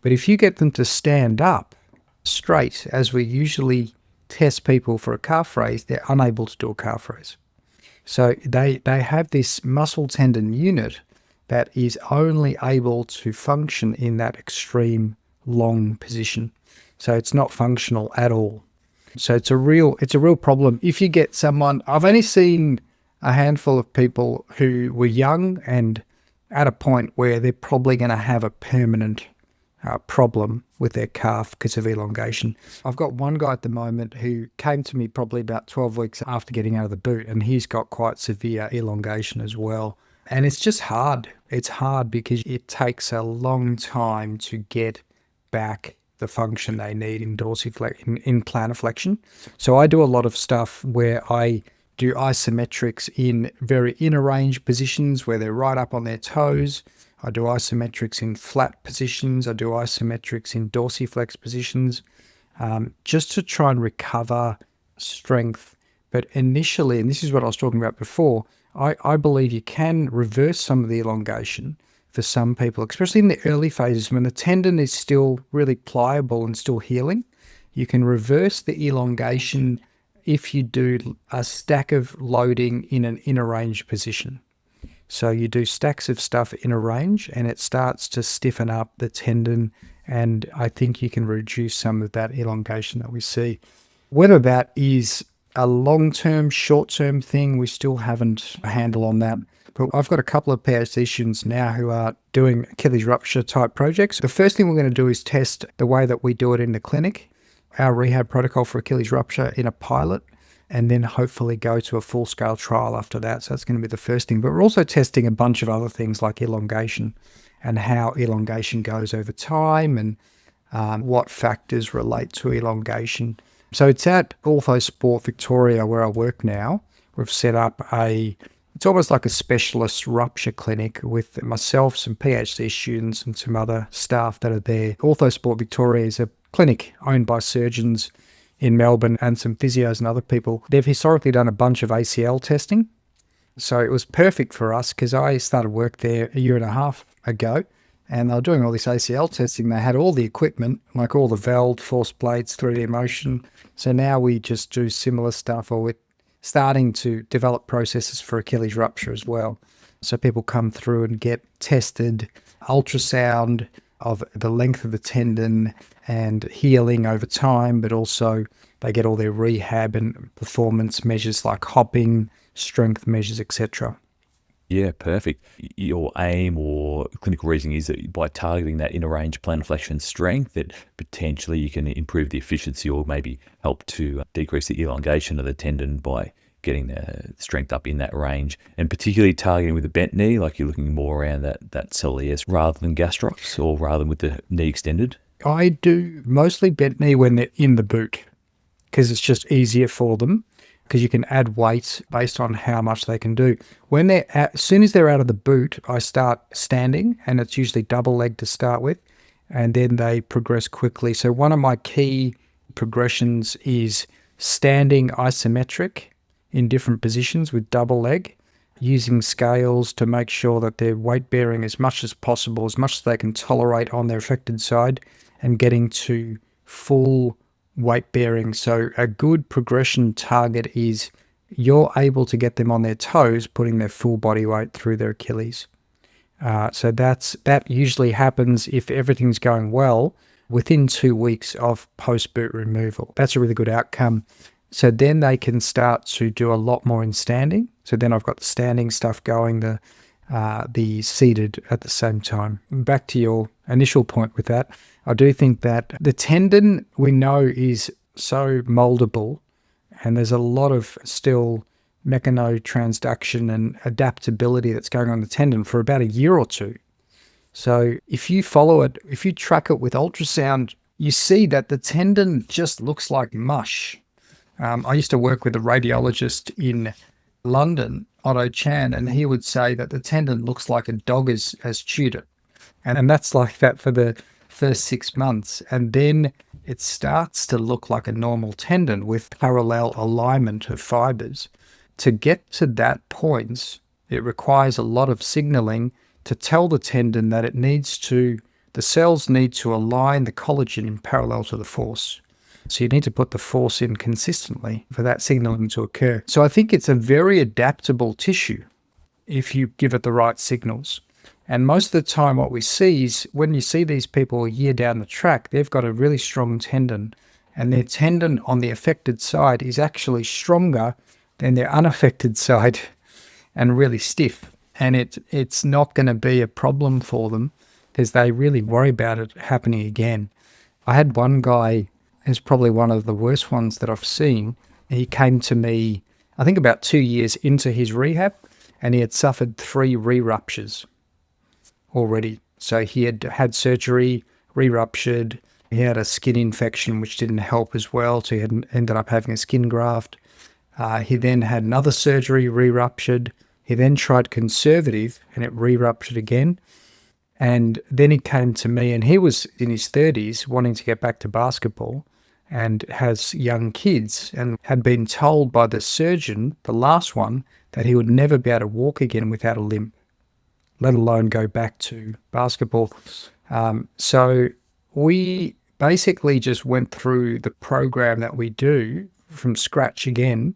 But if you get them to stand up straight, as we usually test people for a calf raise, they're unable to do a calf raise. So they have this muscle tendon unit that is only able to function in that extreme long position. So it's not functional at all. So it's a real problem. If you get someone, I've only seen a handful of people who were young and at a point where they're probably going to have a permanent problem with their calf because of elongation. I've got one guy at the moment who came to me probably about 12 weeks after getting out of the boot, and he's got quite severe elongation as well. And it's just hard. It's hard because it takes a long time to get back the function they need in in plantar flexion. So I do a lot of stuff where I do isometrics in very inner range positions where they're right up on their toes. I do isometrics in flat positions. I do isometrics in dorsiflex positions, just to try and recover strength. But initially, and this is what I was talking about before, I believe you can reverse some of the elongation for some people, especially in the early phases when the tendon is still really pliable and still healing. You can reverse the elongation if you do a stack of loading in an inner range position. So you do stacks of stuff in a range and it starts to stiffen up the tendon, and I think you can reduce some of that elongation that we see. Whether that is a long-term, short-term thing, we still haven't a handle on that. But I've got a couple of PhD students now who are doing Achilles rupture type projects. The first thing we're going to do is test the way that we do it in the clinic, our rehab protocol for Achilles rupture in a pilot, and then hopefully go to a full-scale trial after that. So that's going to be the first thing. But we're also testing a bunch of other things like elongation and how elongation goes over time and what factors relate to elongation. So it's at Orthosport Victoria where I work now. We've set up it's almost like a specialist rupture clinic with myself, some PhD students and some other staff that are there. Orthosport Victoria is a clinic owned by surgeons in Melbourne and some physios and other people. They've historically done a bunch of ACL testing. So it was perfect for us because I started work there a year and a half ago, and they were doing all this ACL testing. They had all the equipment, like all the Veld, force plates, 3D motion. So now we just do similar stuff, or we're starting to develop processes for Achilles rupture as well. So people come through and get tested, ultrasound of the length of the tendon and healing over time, but also they get all their rehab and performance measures like hopping, strength measures, etc. Yeah, perfect. Your aim or clinical reasoning is that by targeting that inner range plantar flexion strength, that potentially you can improve the efficiency or maybe help to decrease the elongation of the tendon by getting the strength up in that range, and particularly targeting with the bent knee, like you're looking more around that soleus rather than gastrocs, or rather than with the knee extended. I do mostly bent knee when they're in the boot because it's just easier for them, because you can add weight based on how much they can do. When as soon as they're out of the boot, I start standing, and it's usually double leg to start with, and then they progress quickly. So one of my key progressions is standing isometric in different positions with double leg, using scales to make sure that they're weight bearing as much as possible, as much as they can tolerate on their affected side, and getting to full weight bearing. So a good progression target is you're able to get them on their toes, putting their full body weight through their Achilles. So that usually happens if everything's going well within 2 weeks of post-boot removal. That's a really good outcome. So then they can start to do a lot more in standing. So then I've got the standing stuff going, the seated at the same time. Back to your initial point with that, I do think that the tendon we know is so moldable, and there's a lot of still mechanotransduction and adaptability that's going on the tendon for about a year or two. So if you follow it, if you track it with ultrasound, you see that the tendon just looks like mush. I used to work with a radiologist in London, Otto Chan, and he would say that the tendon looks like a dog has chewed it. And that's like that for the first 6 months. And then it starts to look like a normal tendon with parallel alignment of fibers. To get to that point, it requires a lot of signaling to tell the tendon that the cells need to align the collagen in parallel to the force. So you need to put the force in consistently for that signaling to occur. So I think it's a very adaptable tissue if you give it the right signals. And most of the time what we see is when you see these people a year down the track, they've got a really strong tendon, and their tendon on the affected side is actually stronger than their unaffected side and really stiff. And it's not going to be a problem for them because they really worry about it happening again. I had one guy who's probably one of the worst ones that I've seen. He came to me, I think about 2 years into his rehab, and he had suffered 3 re-ruptures already. So he had had surgery, re-ruptured. He had a skin infection, which didn't help as well. So he had ended up having a skin graft. He then had another surgery, re-ruptured. He then tried conservative, and it re-ruptured again. And then he came to me, and he was in his 30s wanting to get back to basketball and has young kids, and had been told by the surgeon, the last one, that he would never be able to walk again without a limp, let alone go back to basketball. So we basically just went through the program that we do from scratch again,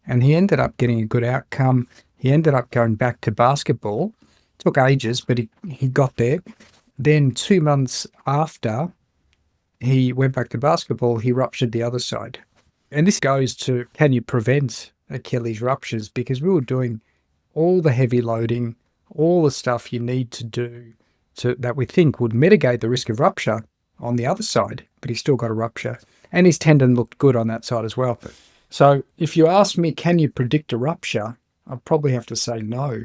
and he ended up getting a good outcome. He ended up going back to basketball. Took ages, but he got there. Then 2 months after he went back to basketball, he ruptured the other side. And this goes to, can you prevent Achilles ruptures? Because we were doing all the heavy loading, all the stuff you need to do that we think would mitigate the risk of rupture on the other side, but he still got a rupture. And his tendon looked good on that side as well. So if you ask me, can you predict a rupture? I'd probably have to say no.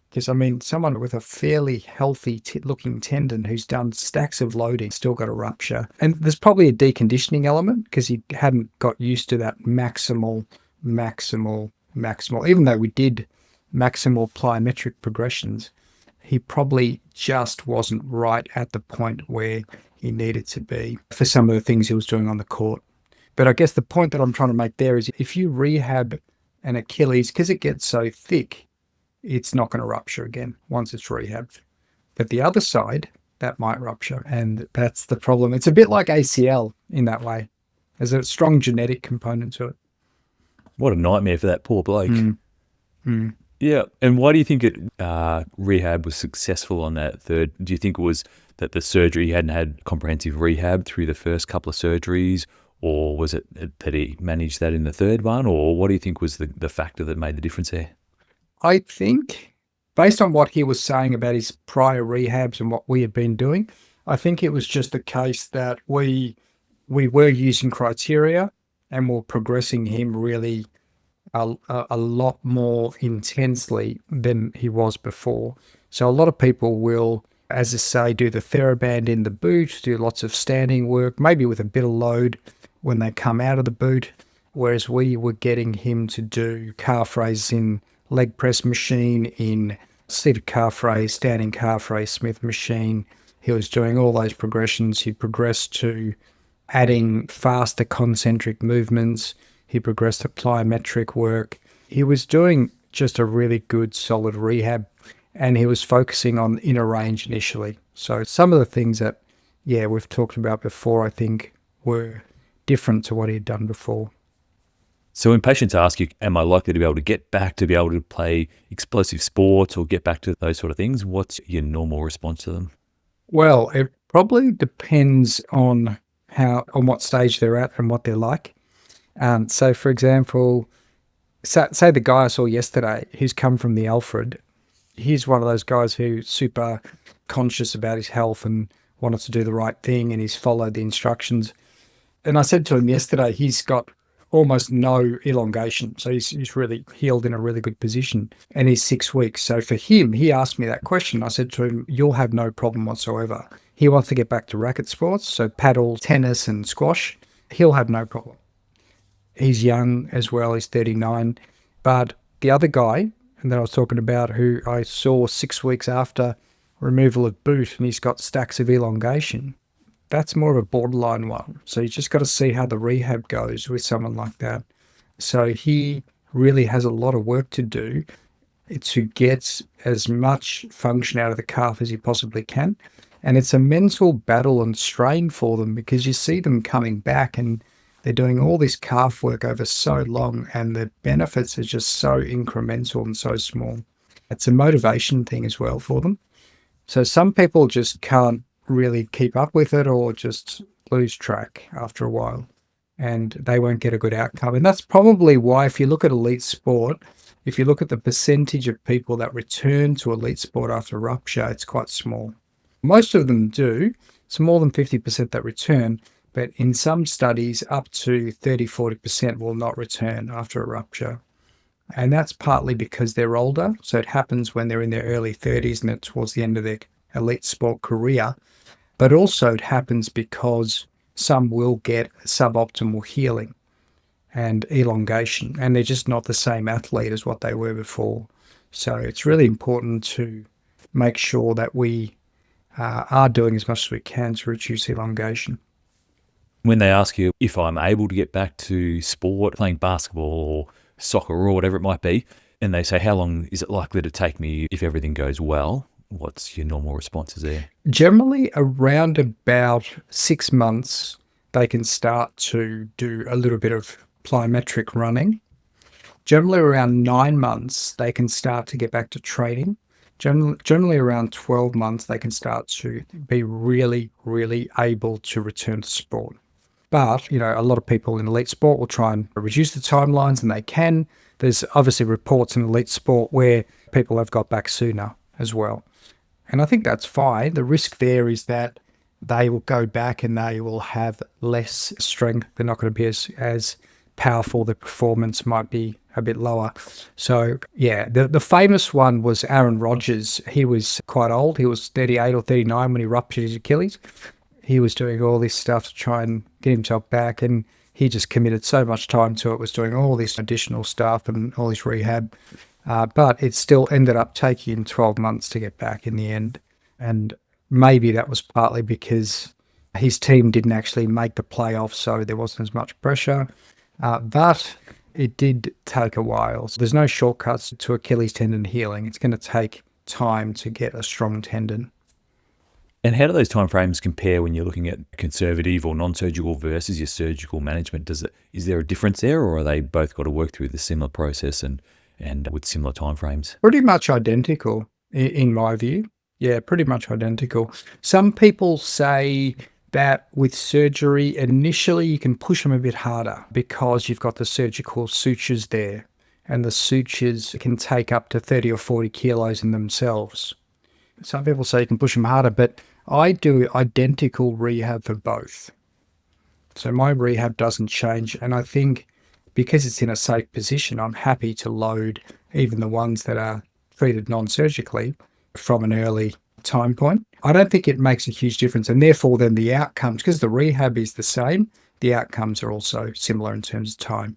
Because, I mean, someone with a fairly healthy looking tendon who's done stacks of loading still got a rupture. And there's probably a deconditioning element because he hadn't got used to that maximal. Even though we did maximal plyometric progressions, he probably just wasn't right at the point where he needed to be for some of the things he was doing on the court. But I guess the point that I'm trying to make there is if you rehab an Achilles, because it gets so thick, it's not going to rupture again once it's rehabbed. But the other side, that might rupture. And that's the problem. It's a bit like ACL in that way. There's a strong genetic component to it. What a nightmare for that poor bloke. Yeah. And why do you think rehab was successful on that third? Do you think it was that the surgery, he hadn't had comprehensive rehab through the first couple of surgeries? Or was it that he managed that in the third one? Or what do you think was the factor that made the difference there? I think, based on what he was saying about his prior rehabs and what we had been doing, I think it was just the case that we were using criteria and were progressing him really a lot more intensely than he was before. So a lot of people will, as I say, do the TheraBand in the boot, do lots of standing work, maybe with a bit of load when they come out of the boot, whereas we were getting him to do calf raises in leg press machine, in seated calf raise, standing calf raise, Smith machine. He was doing all those progressions. He progressed to adding faster concentric movements. He progressed to plyometric work. He was doing just a really good, solid rehab, and he was focusing on inner range initially. So some of the things that, we've talked about before, I think, were different to what he had done before. So when patients ask you, am I likely to be able to get back to be able to play explosive sports or get back to those sort of things, what's your normal response to them? Well, it probably depends on what stage they're at and what they're like. So, for example, say the guy I saw yesterday who's come from the Alfred, he's one of those guys who's super conscious about his health and wanted to do the right thing, and he's followed the instructions. And I said to him yesterday, he's got almost no elongation. So he's really healed in a really good position, and he's 6 weeks. So for him, he asked me that question. I said to him, you'll have no problem whatsoever. He wants to get back to racket sports, so paddle, tennis and squash. He'll have no problem. He's young as well. He's 39. But the other guy that I was talking about, who I saw 6 weeks after removal of boot, and he's got stacks of elongation, that's more of a borderline one. So you just got to see how the rehab goes with someone like that. So he really has a lot of work to do to get as much function out of the calf as he possibly can. And it's a mental battle and strain for them, because you see them coming back and they're doing all this calf work over so long, and the benefits are just so incremental and so small. It's a motivation thing as well for them. So some people just can't really keep up with it, or just lose track after a while, and they won't get a good outcome. And that's probably why, if you look at elite sport, if you look at the percentage of people that return to elite sport after rupture, it's quite small. Most of them do. It's more than 50% that return, but in some studies, up to 30-40% will not return after a rupture. And that's partly because they're older. So it happens when they're in their early 30s and towards the end of their elite sport career. But also it happens because some will get suboptimal healing and elongation, and they're just not the same athlete as what they were before. So it's really important to make sure that we are doing as much as we can to reduce elongation. When they ask you if I'm able to get back to sport, playing basketball or soccer or whatever it might be, and they say, how long is it likely to take me if everything goes well? What's your normal responses there? Generally, around about 6 months, they can start to do a little bit of plyometric running. Generally, around 9 months, they can start to get back to training. Generally, around 12 months, they can start to be really, really able to return to sport. But, a lot of people in elite sport will try and reduce the timelines, and they can. There's obviously reports in elite sport where people have got back sooner as well. And I think that's fine. The risk there is that they will go back and they will have less strength. They're not going to be as powerful. The performance might be a bit lower. So, yeah, the famous one was Aaron Rodgers. He was quite old. He was 38 or 39 when he ruptured his Achilles. He was doing all this stuff to try and get himself back, and he just committed so much time to it, was doing all this additional stuff and all this rehab. But it still ended up taking him 12 months to get back in the end. And maybe that was partly because his team didn't actually make the playoffs, so there wasn't as much pressure. But it did take a while. So there's no shortcuts to Achilles tendon healing. It's going to take time to get a strong tendon. And how do those timeframes compare when you're looking at conservative or non-surgical versus your surgical management? Is there a difference there, or are they both got to work through the similar process and with similar timeframes? Pretty much identical, in my view. Yeah, pretty much identical. Some people say that with surgery, initially you can push them a bit harder because you've got the surgical sutures there, and the sutures can take up to 30 or 40 kilos in themselves. Some people say you can push them harder, but I do identical rehab for both. So my rehab doesn't change, and I think because it's in a safe position, I'm happy to load even the ones that are treated non-surgically from an early time point. I don't think it makes a huge difference, and therefore then the outcomes, because the rehab is the same, the outcomes are also similar in terms of time.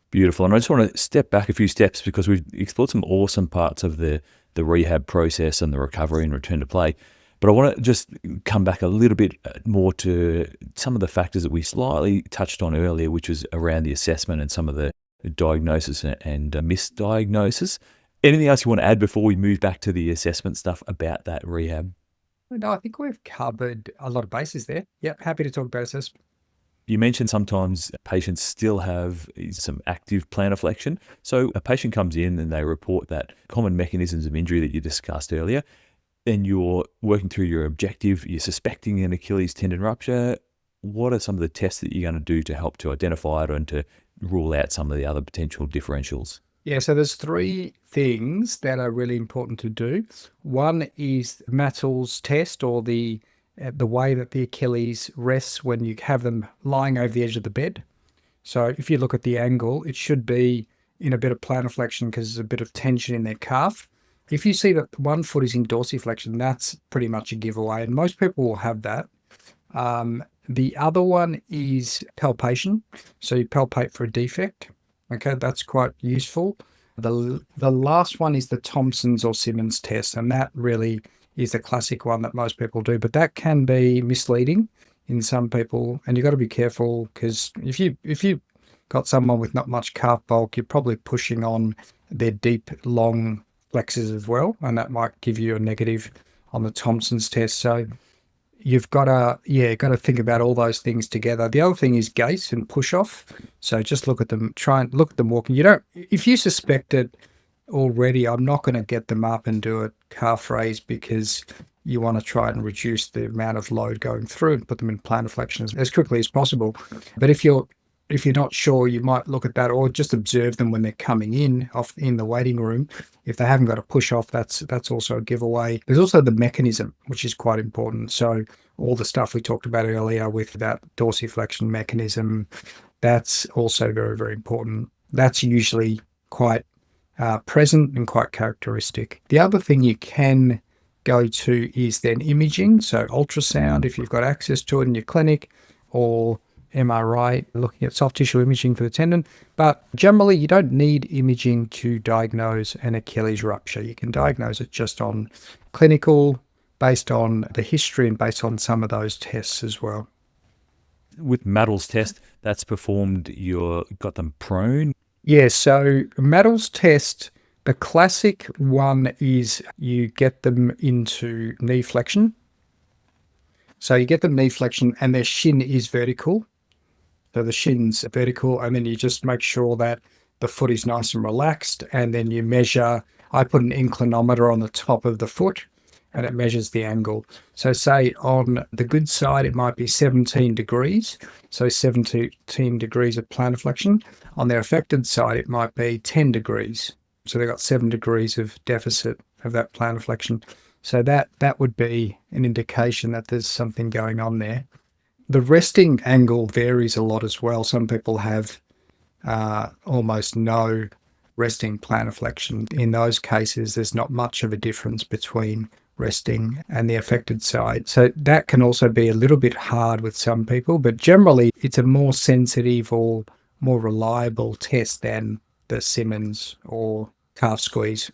Beautiful. And I just want to step back a few steps because we've explored some awesome parts of the rehab process and the recovery and return to play. But I want to just come back a little bit more to some of the factors that we slightly touched on earlier, which was around the assessment and some of the diagnosis and misdiagnosis. Anything else you want to add before we move back to the assessment stuff about that rehab? No, I think we've covered a lot of bases there. Yep, happy to talk about assessment. You mentioned sometimes patients still have some active plantar flexion. So a patient comes in and they report that common mechanisms of injury that you discussed earlier. Then you're working through your objective. You're suspecting an Achilles tendon rupture. What are some of the tests that you're going to do to help to identify it and to rule out some of the other potential differentials? Yeah, so there's three things that are really important to do. One is Mattal's test, or the way that the Achilles rests when you have them lying over the edge of the bed. So if you look at the angle, it should be in a bit of plantar flexion because there's a bit of tension in their calf. If you see that one foot is in dorsiflexion, that's pretty much a giveaway, and most people will have that. The other one is palpation. So you palpate for a defect. Okay, that's quite useful. The last one is the Thompson's or Simmons test, and that really is the classic one that most people do, but that can be misleading in some people, and you've got to be careful because if you got someone with not much calf bulk, you're probably pushing on their deep, long flexors as well, and that might give you a negative on the Thompson's test. So you've got to think about all those things together. The other thing is gait and push off. So just look at them, try and look at them walking. If you suspect it already, I'm not going to get them up and do a calf raise because you want to try and reduce the amount of load going through and put them in plantar flexion as quickly as possible. But if you're not sure, you might look at that or just observe them when they're coming in the waiting room. If they haven't got a push off, that's also a giveaway. There's also the mechanism, which is quite important. So all the stuff we talked about earlier with that dorsiflexion mechanism, that's also very, very important. That's usually quite present and quite characteristic. The other thing you can go to is then imaging. So ultrasound, if you've got access to it in your clinic, or MRI, looking at soft tissue imaging for the tendon. But generally, you don't need imaging to diagnose an Achilles rupture. You can diagnose it just on clinical, based on the history and based on some of those tests as well. With Mattall's test, that's performed, got them prone. Yeah, so Mattall's test, the classic one is you get them into knee flexion. So you get them knee flexion and their shin is vertical. So the shin's vertical, and then you just make sure that the foot is nice and relaxed, and then you measure. I put an inclinometer on the top of the foot, and it measures the angle. So say on the good side, it might be 17 degrees, so 17 degrees of plantar flexion. On their affected side, it might be 10 degrees. So they've got 7 degrees of deficit of that plantar flexion. So that would be an indication that there's something going on there. The resting angle varies a lot as well. Some people have almost no resting plantar flexion. In those cases, there's not much of a difference between resting and the affected side. So that can also be a little bit hard with some people, but generally it's a more sensitive or more reliable test than the Simmons or calf squeeze.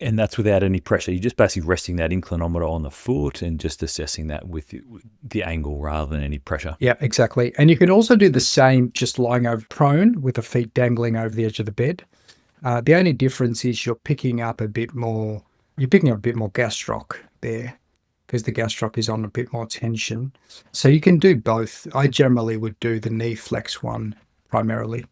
And that's without any pressure. You're just basically resting that inclinometer on the foot and just assessing that with the angle rather than any pressure. Yeah, exactly. And you can also do the same just lying over prone with the feet dangling over the edge of the bed. The only difference is you're picking up a bit more gastroc there because the gastroc is on a bit more tension. So you can do both. I generally would do the knee flex one primarily.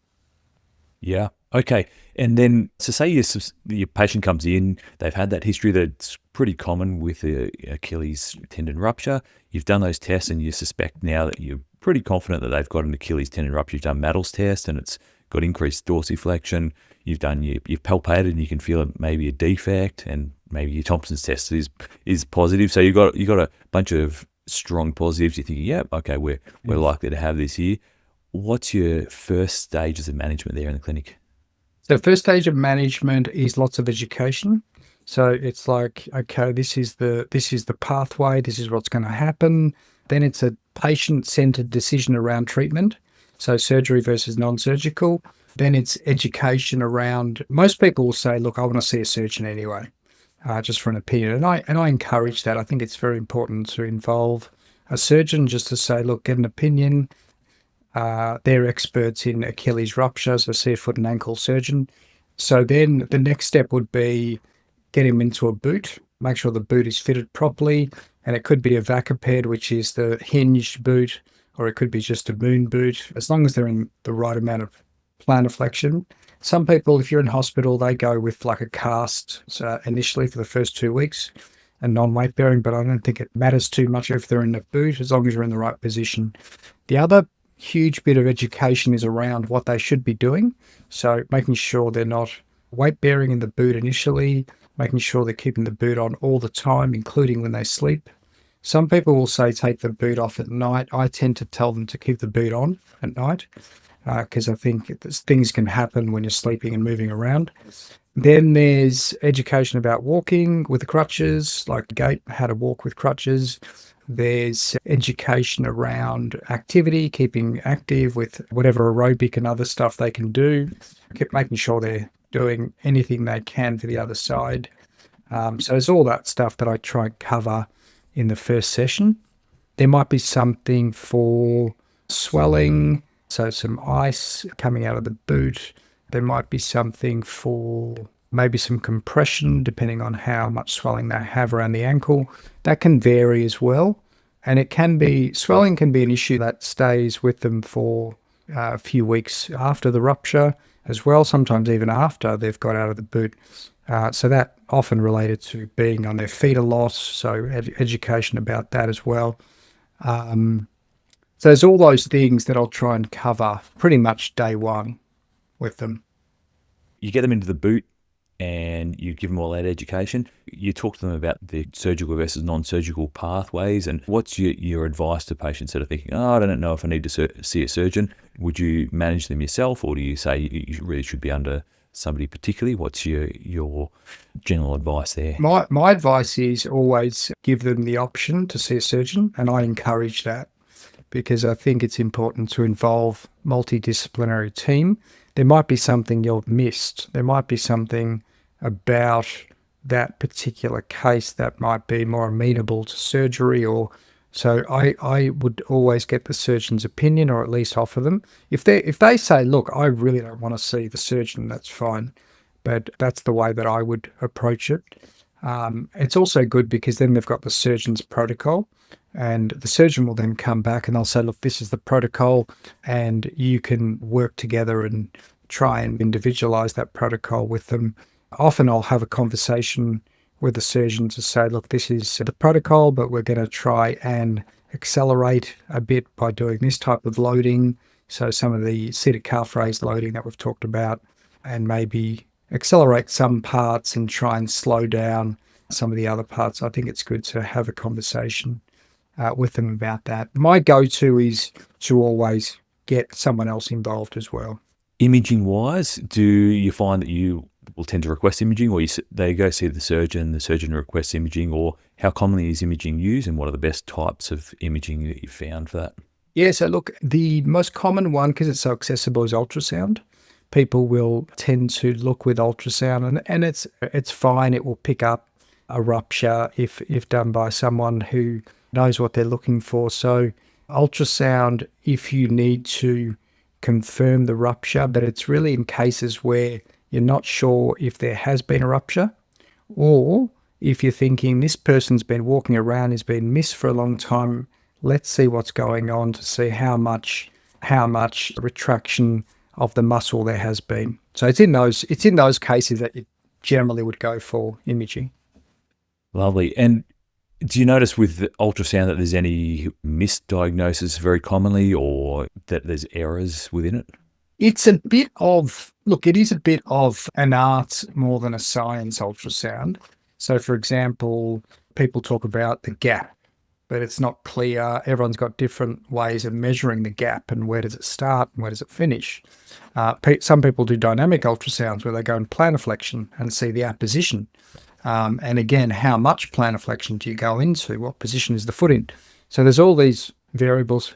Yeah. Okay. And then, so say your patient comes in, they've had that history that's pretty common with the Achilles tendon rupture. You've done those tests and you suspect now that you're pretty confident that they've got an Achilles tendon rupture. You've done Mattall's test and it's got increased dorsiflexion. You've palpated and you can feel it maybe a defect, and maybe your Thompson's test is positive. So you've got a bunch of strong positives. You're thinking, yeah, okay, we're likely to have this here. What's your first stages of management there in the clinic? So first stage of management is lots of education. So it's like, okay, this is the pathway, this is what's going to happen. Then it's a patient-centered decision around treatment. So surgery versus non-surgical. Then it's education around, most people will say, look, I want to see a surgeon anyway, just for an opinion. And I encourage that. I think it's very important to involve a surgeon just to say, look, get an opinion. They're experts in Achilles ruptures, so see a foot and ankle surgeon. So then the next step would be get him into a boot, make sure the boot is fitted properly. And it could be a vacaped, which is the hinged boot, or it could be just a moon boot, as long as they're in the right amount of plantar flexion. Some people, if you're in hospital, they go with like a cast initially for the first 2 weeks and non-weight bearing, but I don't think it matters too much if they're in a boot, as long as you're in the right position. The other huge bit of education is around what they should be doing. So making sure they're not weight bearing in the boot initially, making sure they're keeping the boot on all the time, including when they sleep. Some people will say take the boot off at night. I tend to tell them to keep the boot on at night because I think things can happen when you're sleeping and moving around. Then there's education about walking with crutches, like gait, how to walk with crutches. There's education around activity, keeping active with whatever aerobic and other stuff they can do, keep making sure they're doing anything they can for the other side. So there's all that stuff that I try and cover in the first session. There might be something for swelling, so some ice coming out of the boot. There might be something for maybe some compression, depending on how much swelling they have around the ankle. That can vary as well. And swelling can be an issue that stays with them for a few weeks after the rupture as well, sometimes even after they've got out of the boot. So that often related to being on their feet a lot, so education about that as well. So there's all those things that I'll try and cover pretty much day one with them. You get them into the boot and you give them all that education. You talk to them about the surgical versus non-surgical pathways, and what's your advice to patients that are thinking, I don't know if I need to see a surgeon. Would you manage them yourself, or do you say you really should be under somebody particularly? What's your general advice there? My advice is always give them the option to see a surgeon, and I encourage that because I think it's important to involve multidisciplinary team. There might be something you've missed. There might be something about that particular case that might be more amenable to surgery, or so I would always get the surgeon's opinion, or at least offer them. If they say, look, I really don't want to see the surgeon, that's fine. But that's the way that I would approach it. It's also good because then they've got the surgeon's protocol, and the surgeon will then come back and they'll say, look, this is the protocol, and you can work together and try and individualize that protocol with them. Often I'll have a conversation with the surgeon to say, look, this is the protocol, but we're going to try and accelerate a bit by doing this type of loading. So some of the seated calf raise loading that we've talked about, and maybe accelerate some parts and try and slow down some of the other parts. I think it's good to have a conversation with them about that. My go-to is to always get someone else involved as well. Imaging wise, do you find that you will tend to request imaging, or they go see the surgeon requests imaging, or how commonly is imaging used, and what are the best types of imaging that you've found for that? Yeah, so look, the most common one, because it's so accessible, is ultrasound. People will tend to look with ultrasound, and it's fine. It will pick up a rupture if done by someone who knows what they're looking for. So ultrasound, if you need to confirm the rupture, but it's really in cases where you're not sure if there has been a rupture, or if you're thinking this person's been walking around, has been missed for a long time, let's see what's going on to see how much retraction of the muscle there has been. So it's in those cases that you generally would go for imaging. Lovely. And do you notice with the ultrasound that there's any misdiagnosis very commonly, or that there's errors within it? It is a bit of an art more than a science, ultrasound. So for example, people talk about the gap, but it's not clear. Everyone's got different ways of measuring the gap, and where does it start and where does it finish? Some people do dynamic ultrasounds where they go in plantar flexion and see the apposition. And again, how much plantar flexion do you go into? What position is the foot in? So there's all these variables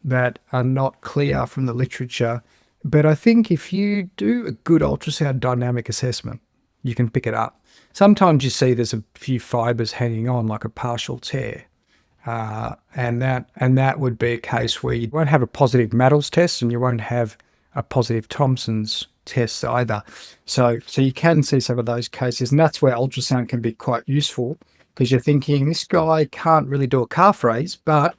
that are not clear from the literature. But I think if you do a good ultrasound dynamic assessment, you can pick it up. Sometimes you see there's a few fibers hanging on, like a partial tear. And that would be a case where you won't have a positive Mattal's test, and you won't have a positive Thompson's test either. So you can see some of those cases, and that's where ultrasound can be quite useful, because you're thinking this guy can't really do a calf raise, but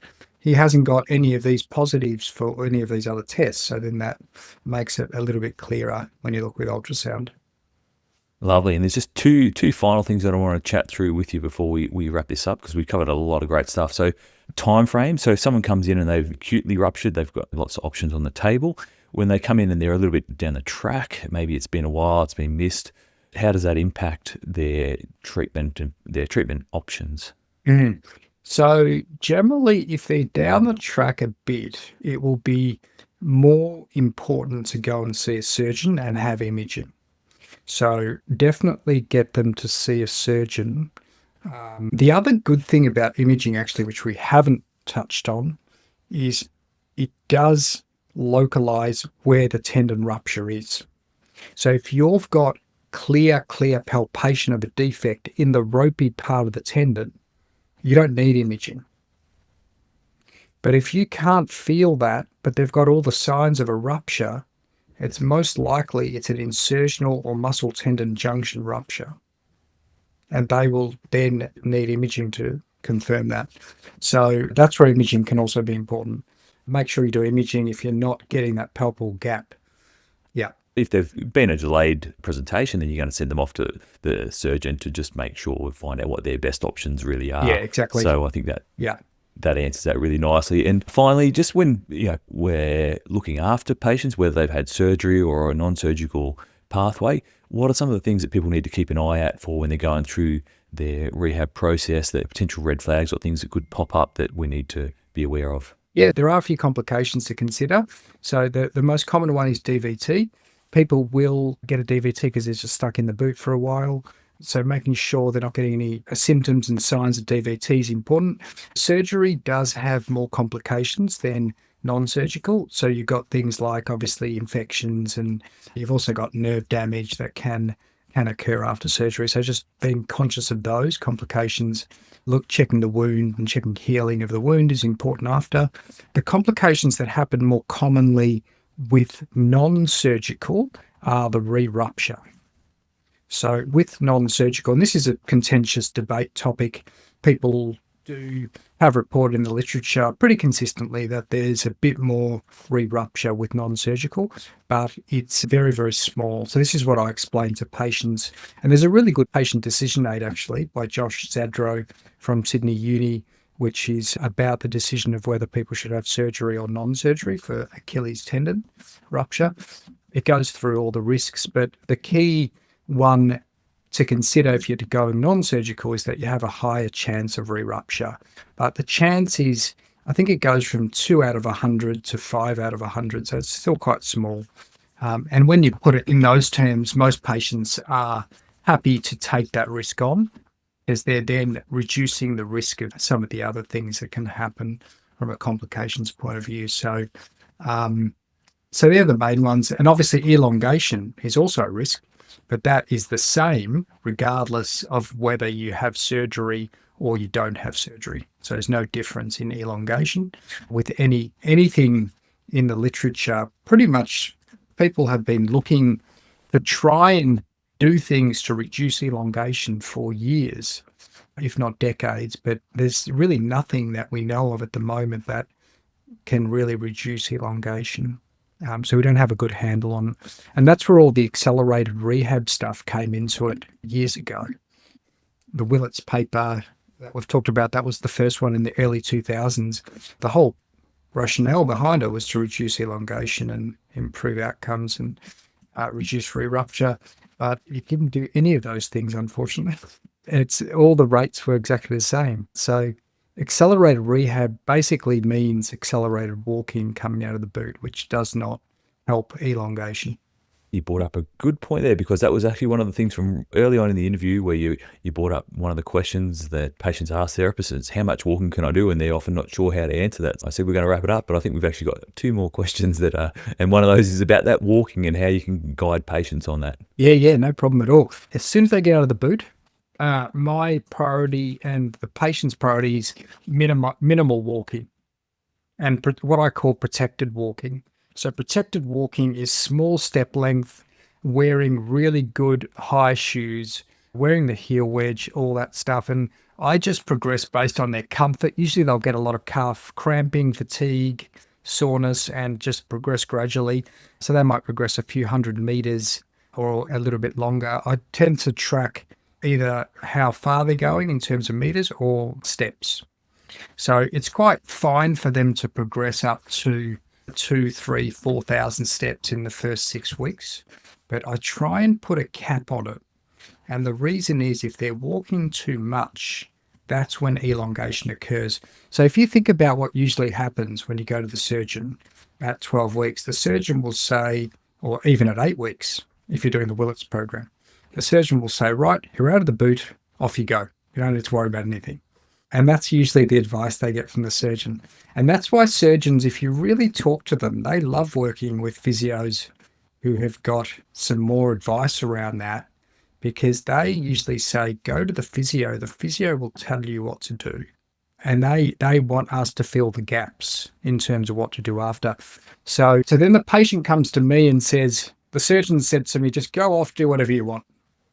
he hasn't got any of these positives for any of these other tests. So then that makes it a little bit clearer when you look with ultrasound. Lovely. And there's just two final things that I want to chat through with you before we wrap this up, because we covered a lot of great stuff. So time frame. So if someone comes in and they've acutely ruptured, they've got lots of options on the table. When they come in and they're a little bit down the track, maybe it's been a while, it's been missed, how does that impact their treatment and their treatment options? Mm. So generally, if they're down the track a bit, it will be more important to go and see a surgeon and have imaging. So definitely get them to see a surgeon. The other good thing about imaging, actually, which we haven't touched on, is it does localize where the tendon rupture is. So if you've got clear palpation of a defect in the ropey part of the tendon, you don't need imaging. But if you can't feel that, but they've got all the signs of a rupture, it's most likely it's an insertional or muscle tendon junction rupture. And they will then need imaging to confirm that. So that's where imaging can also be important. Make sure you do imaging if you're not getting that palpable gap. Yeah. If they've been a delayed presentation, then you're going to send them off to the surgeon to just make sure we find out what their best options really are. Yeah, exactly. So I think that answers that really nicely. And finally, just when we're looking after patients, whether they've had surgery or a non-surgical pathway, what are some of the things that people need to keep an eye out for when they're going through their rehab process, the potential red flags or things that could pop up that we need to be aware of? Yeah, there are a few complications to consider. So the most common one is DVT. People will get a DVT because they're just stuck in the boot for a while. So making sure they're not getting any symptoms and signs of DVT is important. Surgery does have more complications than non-surgical. So you've got things like obviously infections, and you've also got nerve damage that can occur after surgery. So just being conscious of those complications, checking the wound and checking healing of the wound is important after. The complications that happen more commonly with non-surgical are the re-rupture. So with non-surgical, and this is a contentious debate topic, people do have reported in the literature pretty consistently that there's a bit more re-rupture with non-surgical, but it's very, very small. So this is what I explain to patients. And there's a really good patient decision aid, actually, by Josh Zadro from Sydney Uni, which is about the decision of whether people should have surgery or non-surgery for Achilles tendon rupture. It goes through all the risks, but the key one to consider if you're going non-surgical is that you have a higher chance of re-rupture. But the chance is, I think it goes from 2 out of 100 to 5 out of 100, so it's still quite small. And when you put it in those terms, most patients are happy to take that risk on, as they're then reducing the risk of some of the other things that can happen from a complications point of view. So they're the main ones. And obviously elongation is also a risk, but that is the same regardless of whether you have surgery or you don't have surgery. So there's no difference in elongation. With anything in the literature, pretty much people have been looking to try and do things to reduce elongation for years, if not decades, but there's really nothing that we know of at the moment that can really reduce elongation. So we don't have a good handle on it. And that's where all the accelerated rehab stuff came into it years ago. The Willits paper that we've talked about, that was the first one in the early 2000s. The whole rationale behind it was to reduce elongation and improve outcomes and reduce re-rupture. But you didn't do any of those things, unfortunately. All the rates were exactly the same. So accelerated rehab basically means accelerated walking coming out of the boot, which does not help elongation. You brought up a good point there, because that was actually one of the things from early on in the interview where you brought up one of the questions that patients ask therapists is, how much walking can I do? And they're often not sure how to answer that. I said, we're going to wrap it up, but I think we've actually got 2 more questions that are, and one of those is about that walking and how you can guide patients on that. Yeah, no problem at all. As soon as they get out of the boot, my priority and the patient's priority is minimal walking and what I call protected walking. So protected walking is small step length, wearing really good high shoes, wearing the heel wedge, all that stuff. And I just progress based on their comfort. Usually they'll get a lot of calf cramping, fatigue, soreness, and just progress gradually. So they might progress a few hundred meters or a little bit longer. I tend to track either how far they're going in terms of meters or steps. So it's quite fine for them to progress up to 2, 3, 4,000 steps in the first 6 weeks. But I try and put a cap on it. And the reason is if they're walking too much, that's when elongation occurs. So if you think about what usually happens when you go to the surgeon at 12 weeks, the surgeon will say, or even at 8 weeks, if you're doing the Willits program, the surgeon will say, right, you're out of the boot, off you go. You don't need to worry about anything. And that's usually the advice they get from the surgeon. And that's why surgeons, if you really talk to them, they love working with physios who have got some more advice around that, because they usually say, go to the physio. The physio will tell you what to do. And they want us to fill the gaps in terms of what to do after. So then the patient comes to me and says, the surgeon said to me, just go off, do whatever you want.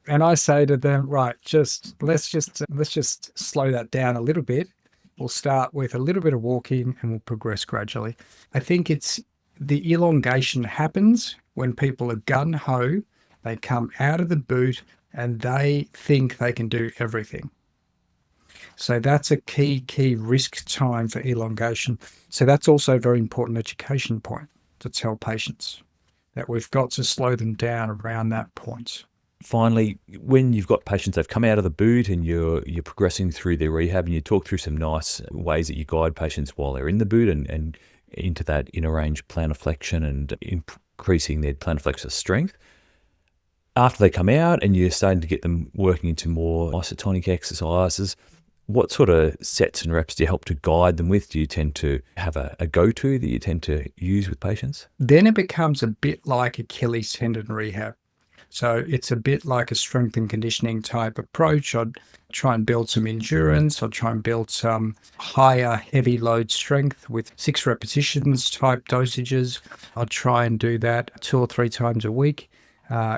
And I say to them, right, let's just slow that down a little bit. We'll start with a little bit of walking and we'll progress gradually. I think it's the elongation happens when people are gung-ho, they come out of the boot and they think they can do everything. So that's a key risk time for elongation. So that's also a very important education point to tell patients that we've got to slow them down around that point. Finally, when you've got patients, they've come out of the boot and you're progressing through their rehab, and you talk through some nice ways that you guide patients while they're in the boot and into that inner range plantar flexion and increasing their plantar flexor strength. After they come out and you're starting to get them working into more isotonic exercises, what sort of sets and reps do you help to guide them with? Do you tend to have a go-to that you tend to use with patients? Then it becomes a bit like Achilles tendon rehab. So it's a bit like a strength and conditioning type approach. I'd try and build some endurance. I'd try and build some higher heavy load strength with 6 repetitions type dosages. I'd try and do that 2 or 3 times a week.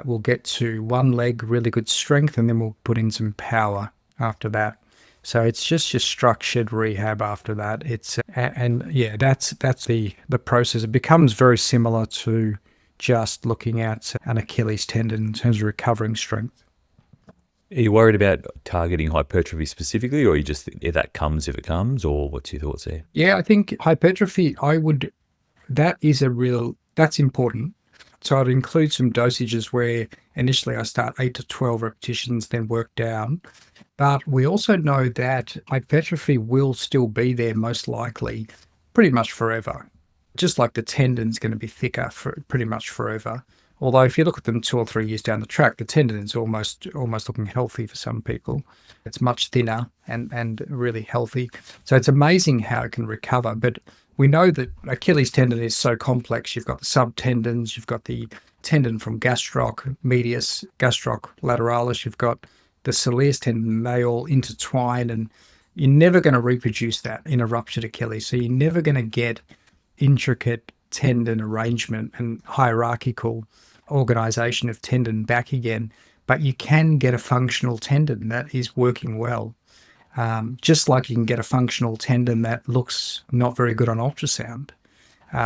We'll get to one leg, really good strength, and then we'll put in some power after that. So it's just your structured rehab after that. It's that's the process. It becomes very similar to just looking at an Achilles tendon in terms of recovering strength. Are you worried about targeting hypertrophy specifically, or you just think that comes if it comes, or what's your thoughts there? Yeah, I think hypertrophy, that's important. So I'd include some dosages where initially I start 8 to 12 repetitions, then work down. But we also know that hypertrophy will still be there most likely pretty much forever. Just like the tendon's going to be thicker for pretty much forever. Although if you look at them 2 or 3 years down the track, the tendon is almost looking healthy for some people. It's much thinner and really healthy. So it's amazing how it can recover. But we know that Achilles tendon is so complex. You've got the subtendons, you've got the tendon from gastroc medius, gastroc lateralis, you've got the soleus tendon. They all intertwine, and you're never going to reproduce that in a ruptured Achilles. So you're never going to get intricate tendon arrangement and hierarchical organization of tendon back again, but you can get a functional tendon that is working well. Just like you can get a functional tendon that looks not very good on ultrasound.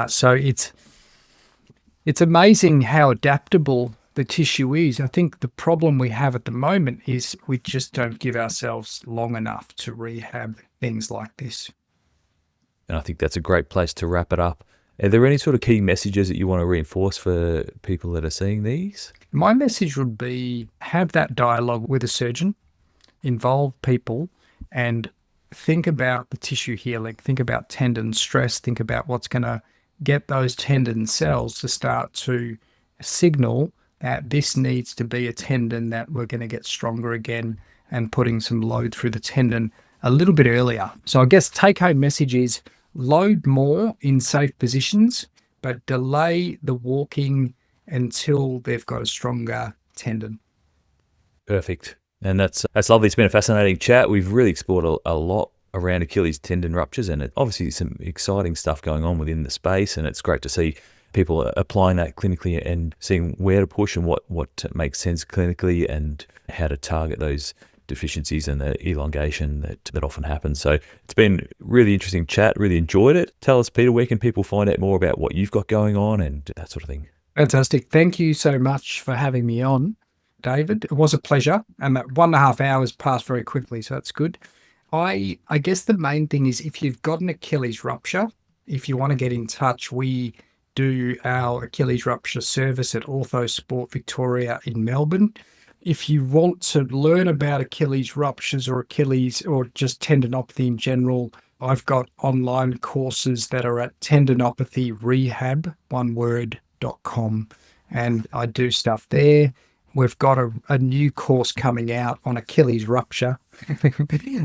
So it's amazing how adaptable the tissue is. I think the problem we have at the moment is we just don't give ourselves long enough to rehab things like this. And I think that's a great place to wrap it up. Are there any sort of key messages that you want to reinforce for people that are seeing these? My message would be have that dialogue with a surgeon, involve people, and think about the tissue healing, think about tendon stress, think about what's going to get those tendon cells to start to signal that this needs to be a tendon that we're going to get stronger again, and putting some load through the tendon a little bit earlier. So I guess take-home message is load more in safe positions, but delay the walking until they've got a stronger tendon. Perfect. And that's lovely. It's been a fascinating chat. We've really explored a lot around Achilles tendon ruptures, and obviously some exciting stuff going on within the space, and it's great to see people are applying that clinically and seeing where to push and what makes sense clinically and how to target those deficiencies and the elongation that often happens. So it's been really interesting chat, really enjoyed it. Tell us, Peter, where can people find out more about what you've got going on and that sort of thing? Fantastic. Thank you so much for having me on, David. It was a pleasure. And that 1.5 hours passed very quickly, so that's good. I guess the main thing is if you've got an Achilles rupture, if you want to get in touch, we do our Achilles rupture service at Ortho Sport Victoria in Melbourne. If you want to learn about Achilles ruptures or Achilles or just tendinopathy in general, I've got online courses that are at tendinopathy rehab, one word, .com, and I do stuff there. We've got a new course coming out on Achilles rupture,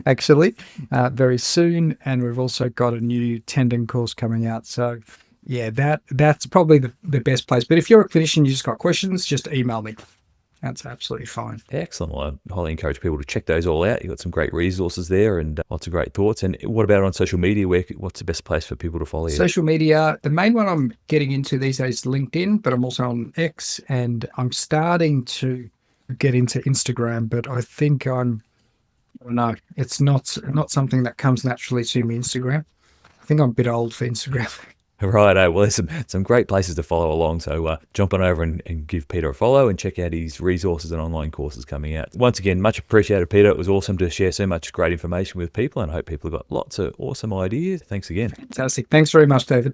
actually, very soon, and we've also got a new tendon course coming out. So, yeah, that's probably the best place. But if you're a clinician, you just got questions, just email me. That's absolutely fine. Excellent. Well, I highly encourage people to check those all out. You've got some great resources there and lots of great thoughts. And what about on social media? What's the best place for people to follow you? Social media, the main one I'm getting into these days is LinkedIn, but I'm also on X and I'm starting to get into Instagram, but I think no, it's not something that comes naturally to me, Instagram. I think I'm a bit old for Instagram. Right. Well, there's some great places to follow along. So jump on over and give Peter a follow and check out his resources and online courses coming out. Once again, much appreciated, Peter. It was awesome to share so much great information with people, and I hope people have got lots of awesome ideas. Thanks again. Fantastic. Thanks very much, David.